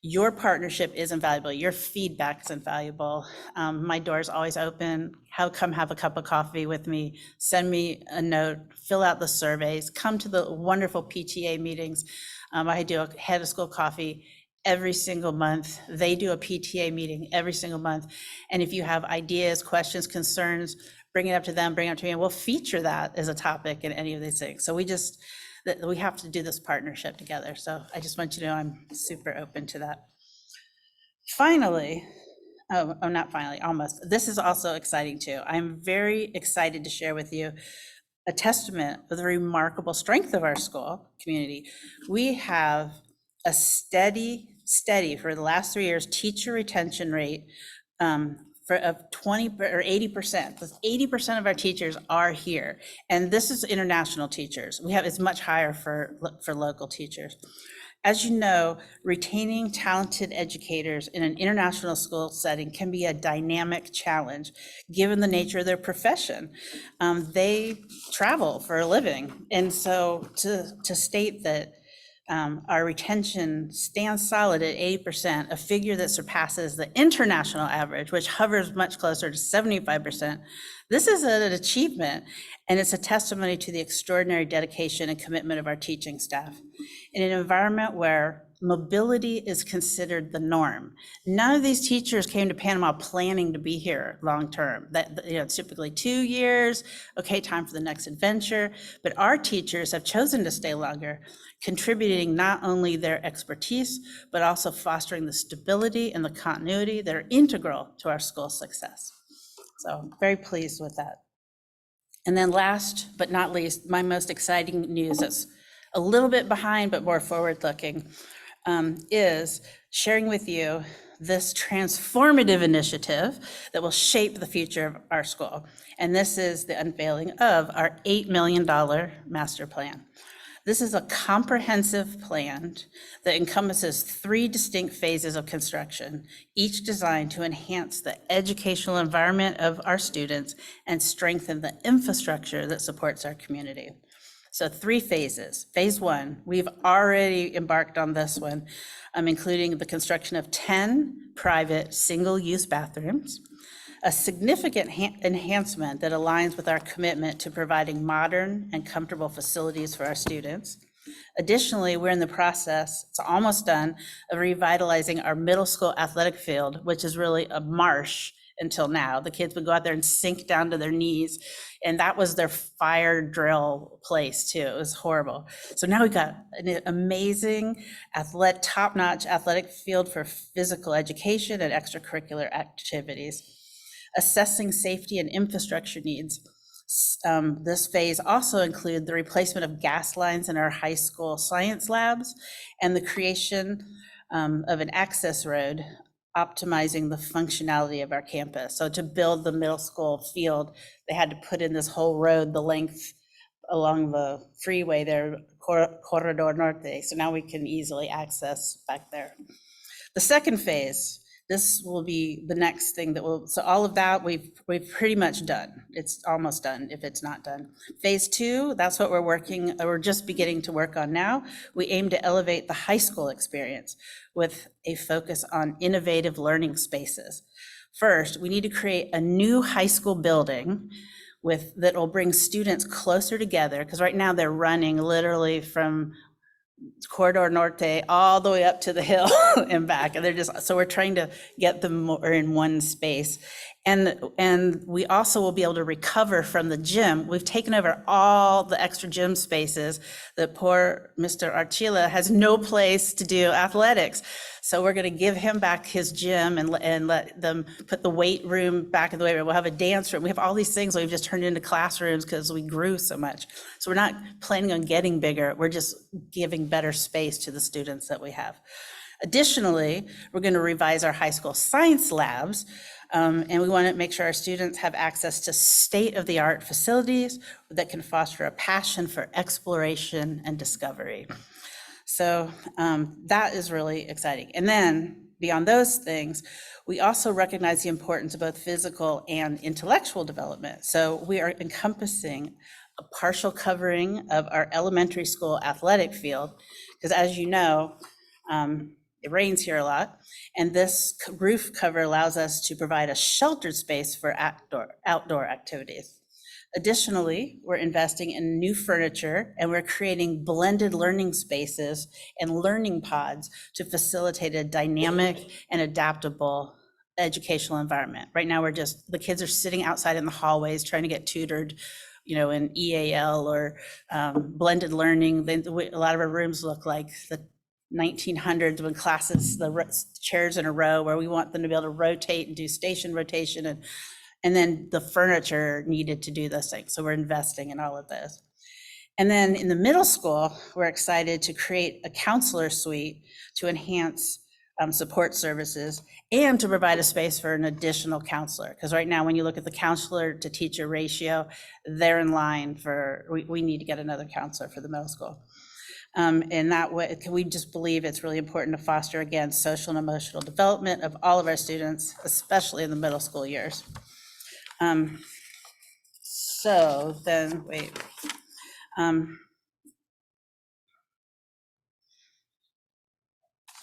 your partnership is invaluable. Your feedback is invaluable. My door is always open. Come have a cup of coffee with me, send me a note, fill out the surveys, come to the wonderful PTA meetings. I do a head of school coffee every single month. They do a PTA meeting every single month. And if you have ideas, questions, concerns, bring it up to them, bring it up to me, and we'll feature that as a topic in any of these things. So we have to do this partnership together. So I just want you to know I'm super open to that. Finally, not finally, almost. This is also exciting too. I'm very excited to share with you a testament of the remarkable strength of our school community. We have a steady for the last 3 years teacher retention rate of 20 or 80%. 80% of our teachers are here, and this is international teachers. It's much higher for local teachers. As you know, retaining talented educators in an international school setting can be a dynamic challenge, given the nature of their profession. They travel for a living, and so to state that our retention stands solid at 80%, a figure that surpasses the international average, which hovers much closer to 75%. This is an achievement, and it's a testimony to the extraordinary dedication and commitment of our teaching staff. In an environment where mobility is considered the norm, none of these teachers came to Panama planning to be here long-term. It's typically 2 years, okay, time for the next adventure, but our teachers have chosen to stay longer, contributing not only their expertise, but also fostering the stability and the continuity that are integral to our school success. So I'm very pleased with that. And then last but not least, my most exciting news that's a little bit behind but more forward-looking is sharing with you this transformative initiative that will shape the future of our school. And this is the unveiling of our $8 million master plan. This is a comprehensive plan that encompasses 3 distinct phases of construction, each designed to enhance the educational environment of our students and strengthen the infrastructure that supports our community. So 3 phases. Phase 1, we've already embarked on this one, including the construction of 10 private single-use bathrooms, a significant enhancement that aligns with our commitment to providing modern and comfortable facilities for our students. Additionally, we're in the process, it's almost done, of revitalizing our middle school athletic field, which is really a marsh until now. The kids would go out there and sink down to their knees, and that was their fire drill place too. It was horrible. So now we've got an amazing top-notch athletic field for physical education and extracurricular activities. Assessing safety and infrastructure needs. This phase also includes the replacement of gas lines in our high school science labs and the creation of an access road, optimizing the functionality of our campus. So to build the middle school field, they had to put in this whole road, the length along the freeway there, Corredor Norte. So now we can easily access back there. The second phase, this will be the next thing that will, so all of that we've pretty much done. It's almost done if it's not done. Phase 2, that's what we're just beginning to work on now. We aim to elevate the high school experience with a focus on innovative learning spaces. First, we need to create a new high school building that will bring students closer together, because right now they're running literally from Corredor Norte all the way up to the hill and back, and so we're trying to get them more in one space. And we also will be able to recover from the gym. We've taken over all the extra gym spaces. That poor Mr. Archila has no place to do athletics. So we're going to give him back his gym and let them put the weight room back in the weight room. We'll have a dance room. We have all these things we've just turned into classrooms because we grew so much. So we're not planning on getting bigger. We're just giving better space to the students that we have. Additionally, we're going to revise our high school science labs. And we want to make sure our students have access to state-of-the-art facilities that can foster a passion for exploration and discovery. So that is really exciting. And then beyond those things, we also recognize the importance of both physical and intellectual development. So we are encompassing a partial covering of our elementary school athletic field, because as you know, it rains here a lot, and this roof cover allows us to provide a sheltered space for outdoor activities. Additionally, we're investing in new furniture, and we're creating blended learning spaces and learning pods to facilitate a dynamic and adaptable educational environment. Right now, the kids are sitting outside in the hallways trying to get tutored, in EAL or blended learning. A lot of our rooms look like the 1900s when classes, the chairs in a row, where we want them to be able to rotate and do station rotation, and then the furniture needed to do those things. So we're investing in all of those. And then in the middle school, we're excited to create a counselor suite to enhance support services and to provide a space for an additional counselor. Because right now, when you look at the counselor to teacher ratio, they're in line for, we need to get another counselor for the middle school. And that way, we just believe it's really important to foster, again, social and emotional development of all of our students, especially in the middle school years. So then, wait.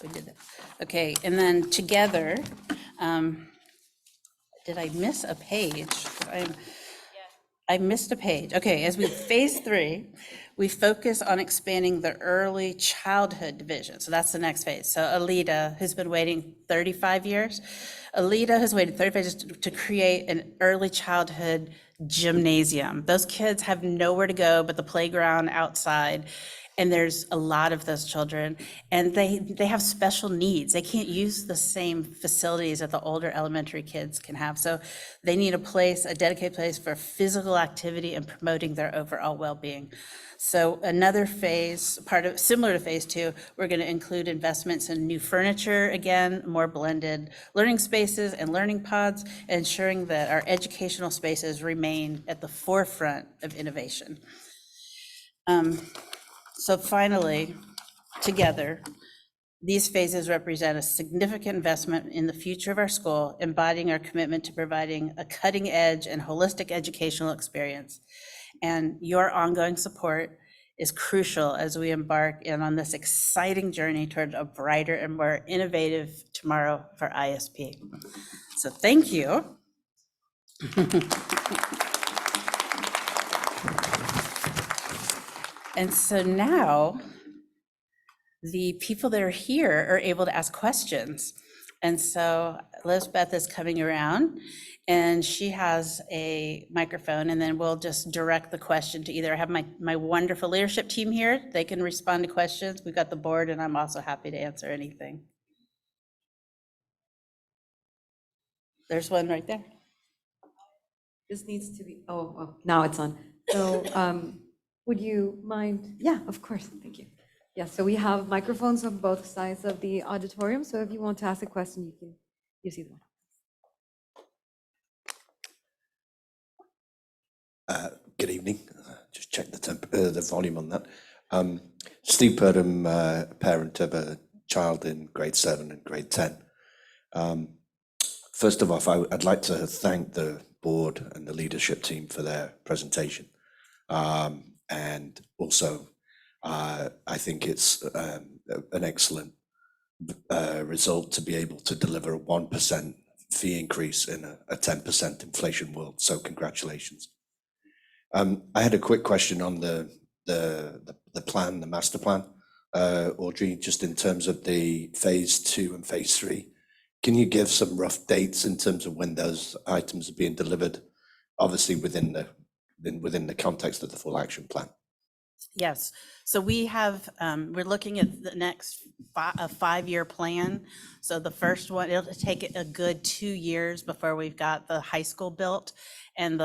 We did that. Okay, and then together, did I miss a page? I missed a page. Okay, as we phase 3, we focus on expanding the early childhood division. So that's the next phase. So Alita, who's been waiting 35 years, Alita has waited 35 years to create an early childhood gymnasium. Those kids have nowhere to go but the playground outside. And there's a lot of those children, and they have special needs. They can't use the same facilities that the older elementary kids can have. So they need a place, a dedicated place for physical activity and promoting their overall well-being. So another phase, similar to phase 2, we're going to include investments in new furniture, again, more blended learning spaces and learning pods, ensuring that our educational spaces remain at the forefront of innovation. So finally, together, these phases represent a significant investment in the future of our school, embodying our commitment to providing a cutting-edge and holistic educational experience. And your ongoing support is crucial as we embark on this exciting journey toward a brighter and more innovative tomorrow for ISP. So thank you. And so now the people that are here are able to ask questions. And so Elizabeth is coming around and she has a microphone, and then we'll just direct the question to either have my wonderful leadership team here. They can respond to questions. We've got the board, and I'm also happy to answer anything. There's one right there. This needs to be, oh, now it's on. So would you mind? Yeah, of course, thank you. Yeah, so we have microphones on both sides of the auditorium. So if you want to ask a question, you can use either one. Good evening. Just check the volume on that. Steve Purdom, parent of a child in grade 7 and grade 10. First of all, I'd like to thank the board and the leadership team for their presentation. And also, I think it's an excellent result to be able to deliver a 1% fee increase in a 10% inflation world. So congratulations. I had a quick question on the plan, the master plan, Audrey, just in terms of the phase 2 and phase 3. Can you give some rough dates in terms of when those items are being delivered, obviously within the context of the full action plan? Yes, so we have, we're looking at the next a 5-year plan. So the first one, it'll take a good 2 years before we've got the high school built, and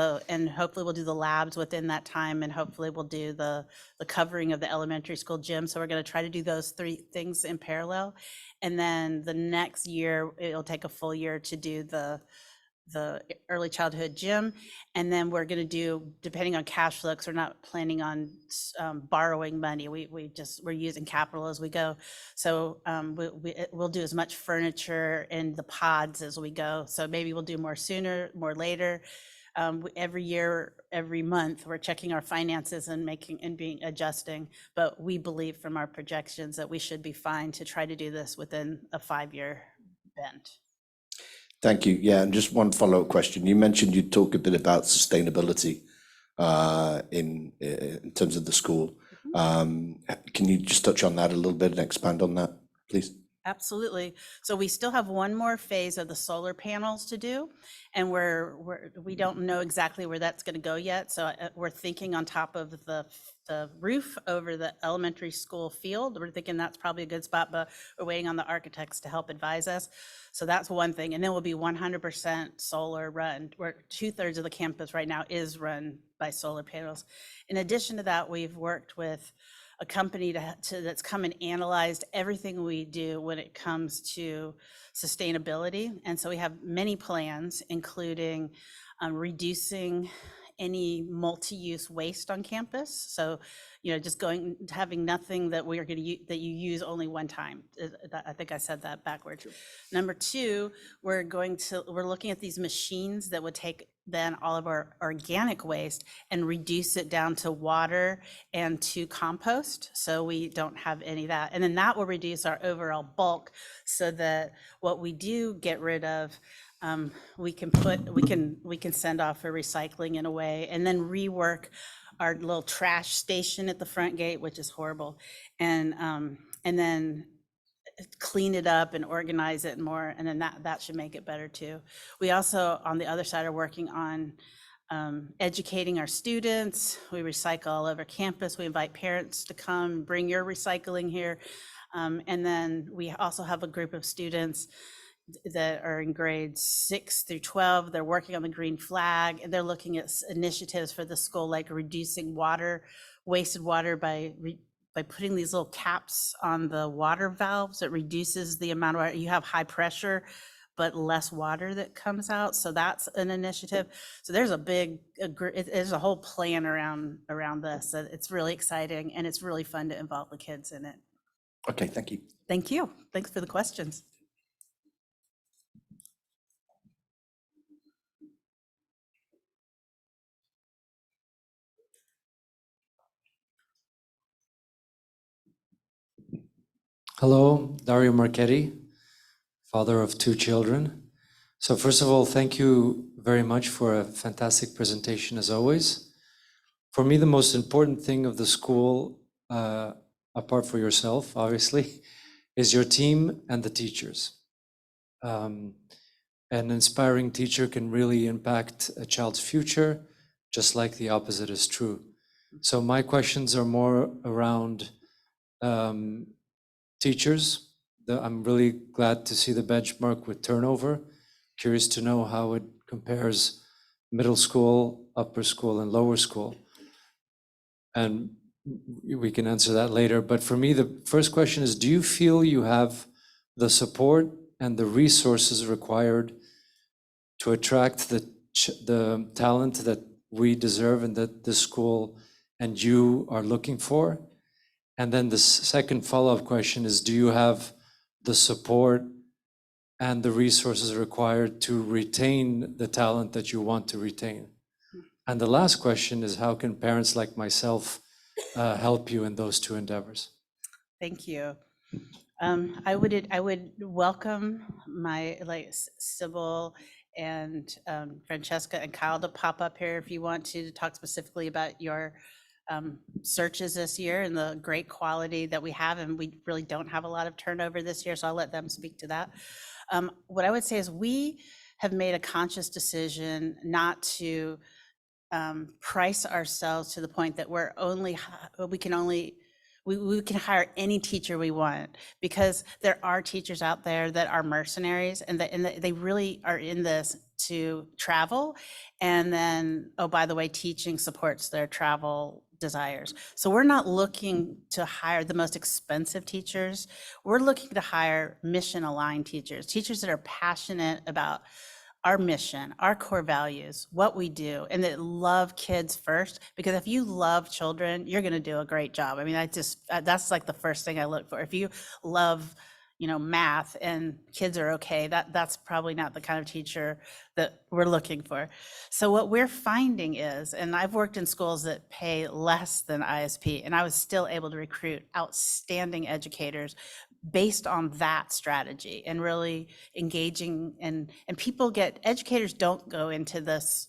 hopefully we'll do the labs within that time, and hopefully we'll do the covering of the elementary school gym. So we're going to try to do those 3 things in parallel, and then the next year it'll take a full year to do the early childhood gym. And then we're going to do, depending on cash flow, because we're not planning on borrowing money. We're using capital as we go. So we'll do as much furniture in the pods as we go. So maybe we'll do more sooner, more later. Every year, every month, we're checking our finances and adjusting. But we believe from our projections that we should be fine to try to do this within a 5-year bend. Thank you. Yeah, and just one follow-up question. You mentioned you'd talk a bit about sustainability in terms of the school. Can you just touch on that a little bit and expand on that, please? Absolutely. So we still have one more phase of the solar panels to do, and we don't know exactly where that's going to go yet. So we're thinking on top of the roof over the elementary school field. We're thinking that's probably a good spot, but we're waiting on the architects to help advise us. So that's one thing. And then we'll be 100% solar run, where 2/3 of the campus right now is run by solar panels. In addition to that, we've worked with a company that's come and analyzed everything we do when it comes to sustainability. And so we have many plans, including reducing any multi-use waste on campus. So, just having nothing that that you use only one time. I think I said that backwards. Sure. Number 2, we're looking at these machines that would take then all of our organic waste and reduce it down to water and to compost, so we don't have any of that. And then that will reduce our overall bulk, so that what we do get rid of, we can send off for recycling in a way, and then rework our little trash station at the front gate, which is horrible, and then clean it up and organize it more, and then that should make it better too. We also, on the other side, are working on educating our students. We recycle all over campus. We invite parents to come, bring your recycling here. And then we also have a group of students that are in grades 6 through 12. They're working on the green flag, and they're looking at initiatives for the school, like reducing wasted water by putting these little caps on the water valves. It reduces the amount of water. You have high pressure, but less water that comes out. So that's an initiative. So there's there's a whole plan around this. It's really exciting, and it's really fun to involve the kids in it. Okay, thank you. Thank you. Thanks for the questions. Hello, Dario Marchetti, father of 2 children. So first of all, thank you very much for a fantastic presentation as always. For me, the most important thing of the school, apart from yourself, obviously, is your team and the teachers. An inspiring teacher can really impact a child's future, just like the opposite is true. So my questions are more around teachers. I'm really glad to see the benchmark with turnover. Curious to know how it compares middle school, upper school, and lower school. And we can answer that later. But for me, the first question is, do you feel you have the support and the resources required to attract the talent that we deserve and that this school and you are looking for? And then the second follow-up question is, do you have the support and the resources required to retain the talent that you want to retain? And the last question is, how can parents like myself help you in those 2 endeavors? Thank you. I would welcome my Sybil and Francesca and Kyle to pop up here if you want to talk specifically about your searches this year and the great quality that we have, and we really don't have a lot of turnover this year, so I'll let them speak to that. What I would say is we have made a conscious decision not to price ourselves to the point that we can hire any teacher we want, because there are teachers out there that are mercenaries, and they really are in this to travel. And then, oh, by the way, teaching supports their travel desires. So we're not looking to hire the most expensive teachers. We're looking to hire mission-aligned teachers that are passionate about our mission, our core values, what we do, and that love kids first. Because if you love children, you're going to do a great job. I mean, that's like the first thing I look for. If you love, math and kids are okay, that's probably not the kind of teacher that we're looking for. So what we're finding is, and I've worked in schools that pay less than ISP, and I was still able to recruit outstanding educators based on that strategy and really engaging, and educators don't go into this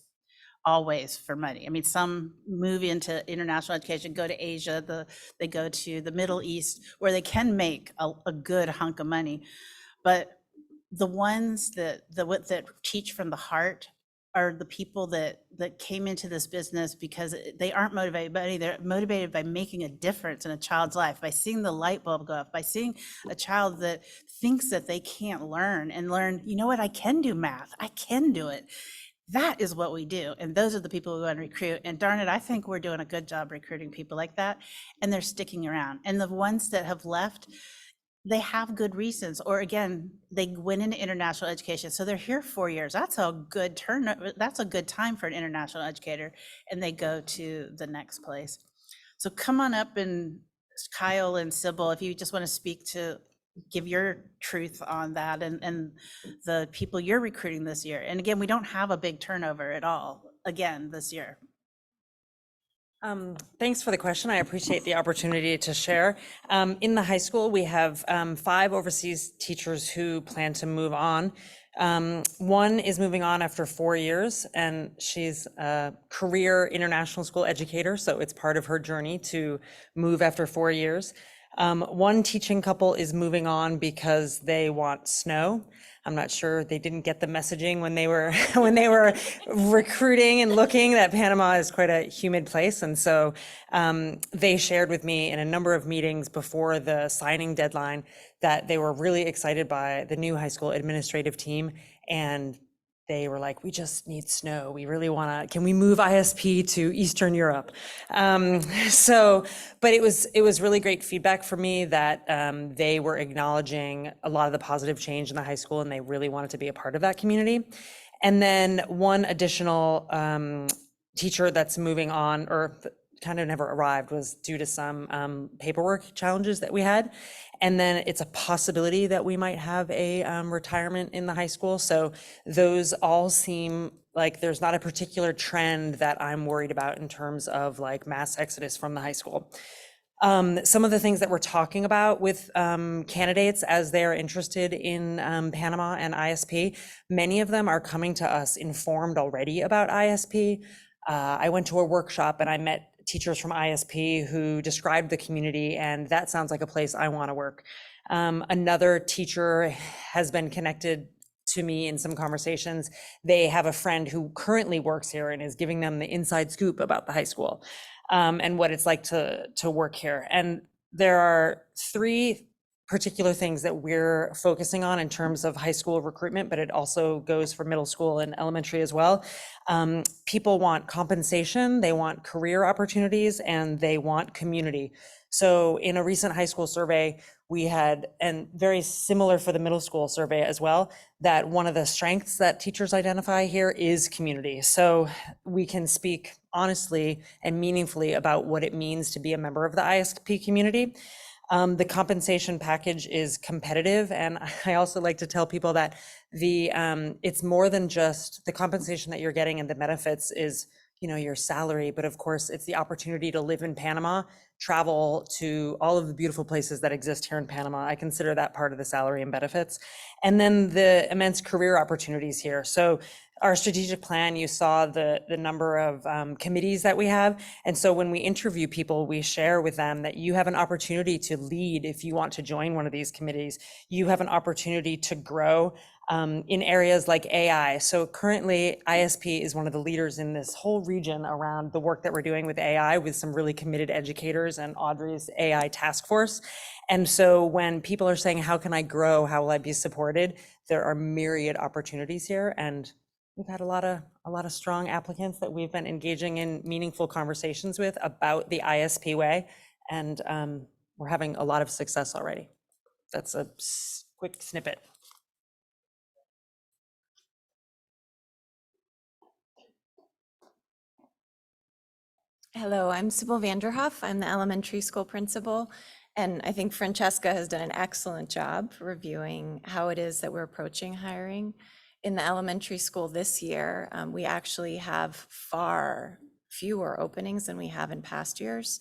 always for money. I mean, some move into international education, go to Asia, they go to the Middle East, where they can make a good hunk of money. But the ones that teach from the heart are the people that came into this business because they aren't motivated by money. They're motivated by making a difference in a child's life, by seeing the light bulb go off, by seeing a child that thinks that they can't learn, you know what, I can do math, I can do it. That is what we do. And those are the people we want to recruit. And darn it, I think we're doing a good job recruiting people like that. And they're sticking around. And the ones that have left, they have good reasons. Or again, they went into international education. So they're here 4 years. That's a good that's a good time for an international educator. And they go to the next place. So come on up, and Kyle and Sybil, if you just want to give your truth on that and the people you're recruiting this year. And again, we don't have a big turnover at all, again, this year. Thanks for the question. I appreciate the opportunity to share. In the high school, we have 5 overseas teachers who plan to move on. One is moving on after 4 years, and she's a career international school educator, so it's part of her journey to move after 4 years. One teaching couple is moving on because they want snow. I'm not sure they didn't get the messaging when they were when they were recruiting and looking that Panama is quite a humid place. And so they shared with me in a number of meetings before the signing deadline that they were really excited by the new high school administrative team, and they were like, we just need snow. We really want to, can we move ISP to Eastern Europe? But it was really great feedback for me that they were acknowledging a lot of the positive change in the high school, and they really wanted to be a part of that community. And then one additional teacher that's moving on, or kind of never arrived, was due to some paperwork challenges that we had. And then it's a possibility that we might have a retirement in the high school. So those all seem like there's not a particular trend that I'm worried about in terms of like mass exodus from the high school. Some of the things that we're talking about with candidates as they're interested in Panama and ISP, many of them are coming to us informed already about ISP. I went to a workshop and I met teachers from ISP who described the community, and that sounds like a place I want to work. Another teacher has been connected to me in some conversations. They have a friend who currently works here and is giving them the inside scoop about the high school and what it's like to work here. And there are 3 particular things that we're focusing on in terms of high school recruitment, but it also goes for middle school and elementary as well. People want compensation, they want career opportunities, and they want community. So in a recent high school survey, we had, and very similar for the middle school survey as well, that one of the strengths that teachers identify here is community. So we can speak honestly and meaningfully about what it means to be a member of the ISP community. The compensation package is competitive, and I also like to tell people that it's more than just the compensation that you're getting, and the benefits is, you know, your salary, but of course it's the opportunity to live in Panama, travel to all of the beautiful places that exist here in Panama. I consider that part of the salary and benefits. And then the immense career opportunities here. So our strategic plan, you saw the number of committees that we have. And so when we interview people, we share with them that you have an opportunity to lead if you want to join one of these committees. You have an opportunity to grow in areas like AI. So currently ISP is one of the leaders in this whole region around the work that we're doing with AI, with some really committed educators and Audrey's AI task force. And so when people are saying, how can I grow? How will I be supported? There are myriad opportunities here. And we've had a lot of strong applicants that we've been engaging in meaningful conversations with about the ISP way. And we're having a lot of success already. That's a quick snippet. Hello, I'm Sybil Vanderhoff. I'm the elementary school principal, and I think Francesca has done an excellent job reviewing how it is that we're approaching hiring. In the elementary school this year, we actually have far fewer openings than we have in past years.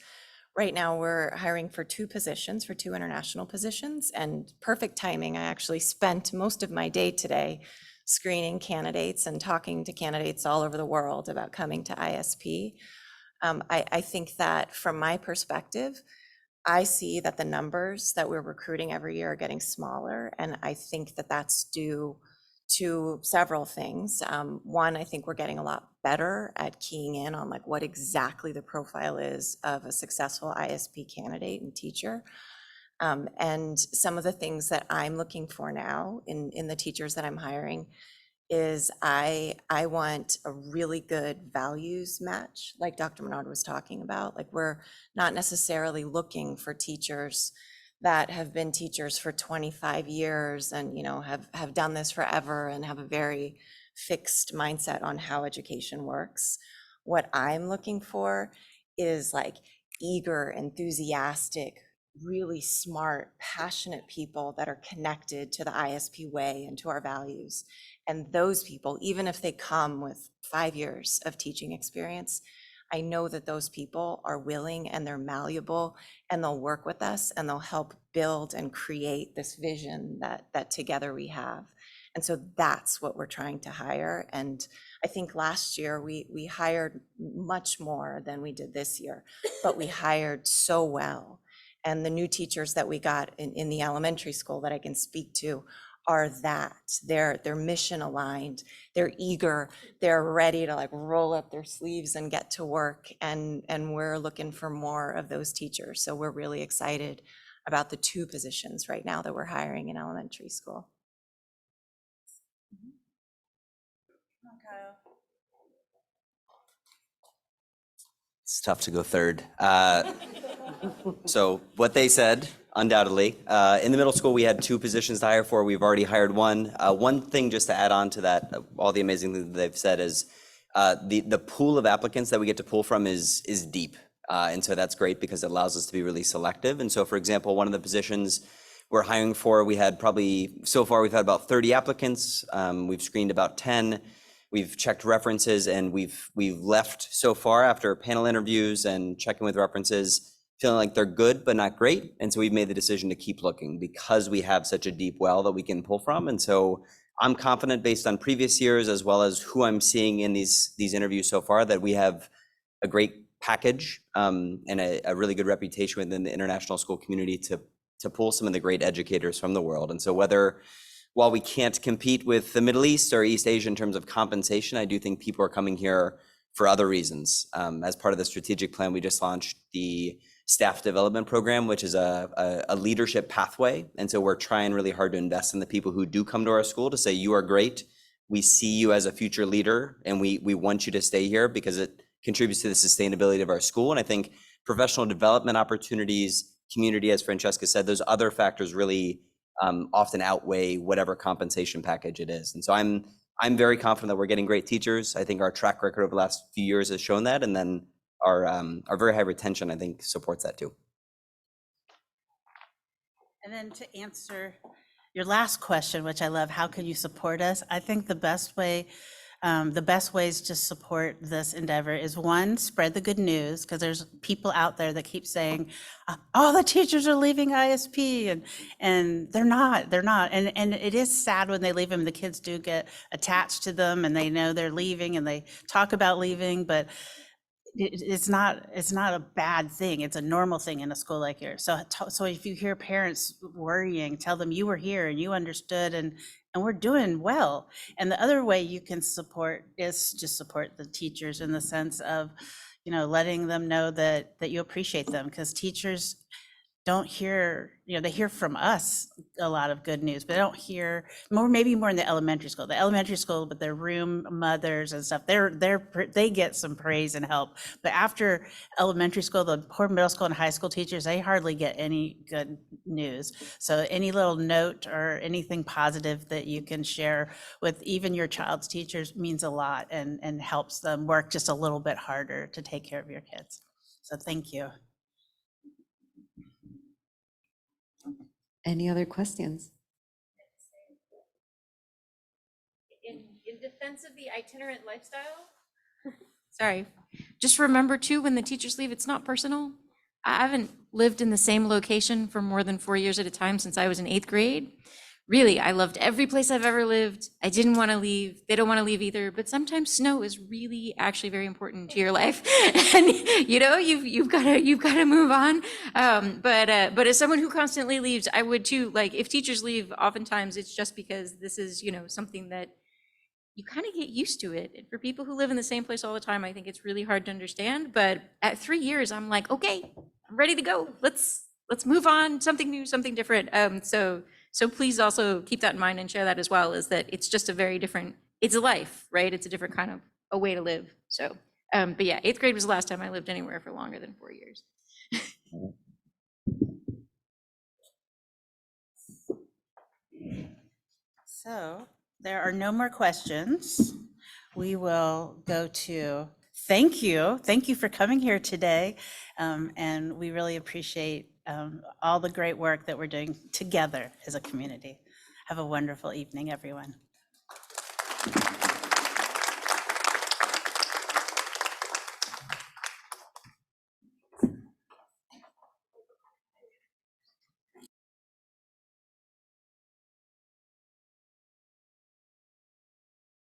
Right now, we're hiring for 2 positions, for 2 international positions, and perfect timing. I actually spent most of my day today screening candidates and talking to candidates all over the world about coming to ISP. I think that from my perspective, I see that the numbers that we're recruiting every year are getting smaller, and I think that that's due to several things. One, I think we're getting a lot better at keying in on like what exactly the profile is of a successful ISP candidate and teacher. And some of the things that I'm looking for now in the teachers that I'm hiring is I want a really good values match, like Dr. Menard was talking about. Like, we're not necessarily looking for teachers that have been teachers for 25 years and, you know, have done this forever and have a very fixed mindset on how education works. What I'm looking for is like eager, enthusiastic, really smart, passionate people that are connected to the ISP way and to our values. And those people, even if they come with 5 years of teaching experience, I know that those people are willing and they're malleable and they'll work with us and they'll help build and create this vision that together we have. And so that's what we're trying to hire. And I think last year we hired much more than we did this year, but we hired so well. And the new teachers that we got in the elementary school that I can speak to are that. They're mission aligned, they're eager, they're ready to like roll up their sleeves and get to work. And we're looking for more of those teachers. So we're really excited about the 2 positions right now that we're hiring in elementary school. It's tough to go third. So what they said, undoubtedly. In the middle school, we had 2 positions to hire for. We've already hired 1. One thing just to add on to that, all the amazing things that they've said is the pool of applicants that we get to pull from is deep. And so that's great because it allows us to be really selective. And so, for example, one of the positions we're hiring for, so far we've had about 30 applicants. We've screened about 10. We've checked references, and we've left so far after panel interviews and checking with references, feeling like they're good but not great. And so we've made the decision to keep looking because we have such a deep well that we can pull from. And so I'm confident, based on previous years as well as who I'm seeing in these interviews so far, that we have a great package and a really good reputation within the international school community to pull some of the great educators from the world. And so while we can't compete with the Middle East or East Asia in terms of compensation, I do think people are coming here for other reasons. As part of the strategic plan, we just launched the staff development program, which is a leadership pathway. And so we're trying really hard to invest in the people who do come to our school to say, you are great. We see you as a future leader, and we want you to stay here because it contributes to the sustainability of our school. And I think professional development opportunities, community, as Francesca said, those other factors really often outweigh whatever compensation package it is. And so I'm very confident that we're getting great teachers. I think our track record over the last few years has shown that, and then our very high retention, I think, supports that too. And then to answer your last question, which I love, how can you support us? I think the best ways to support this endeavor is, 1, spread the good news, because there's people out there that keep saying, all the teachers are leaving ISP, and they're not. And it is sad when they leave them. The kids do get attached to them, and they know they're leaving, and they talk about leaving, but it's not a bad thing. It's a normal thing in a school like yours. So if you hear parents worrying, tell them you were here and you understood, and we're doing well. And the other way you can support is just support the teachers in the sense of, letting them know that you appreciate them, because teachers don't hear, they hear from us a lot of good news, but they don't hear maybe more in the elementary school, but their room mothers and stuff, they get some praise and help. But after elementary school, the poor middle school and high school teachers, they hardly get any good news. So any little note or anything positive that you can share with even your child's teachers means a lot and helps them work just a little bit harder to take care of your kids. So thank you. Any other questions? In defense of the itinerant lifestyle, sorry, just remember too, when the teachers leave, it's not personal. I haven't lived in the same location for more than 4 years at a time since I was in 8th grade. Really, I loved every place I've ever lived. I didn't want to leave. They don't want to leave either. But sometimes snow is really actually very important to your life, and you've got to move on. But as someone who constantly leaves, I would too. Like, if teachers leave, oftentimes it's just because this is something that you kind of get used to it. And for people who live in the same place all the time, I think it's really hard to understand. But at 3 years, I'm like, okay, I'm ready to go. Let's move on. Something new, something different. So please also keep that in mind and share that as well, is that it's just it's a life, right? It's a different kind of a way to live. So, but yeah, 8th grade was the last time I lived anywhere for longer than 4 years. So there are no more questions. We will go to thank you. Thank you for coming here today. And we really appreciate all the great work that we're doing together as a community. Have a wonderful evening, everyone.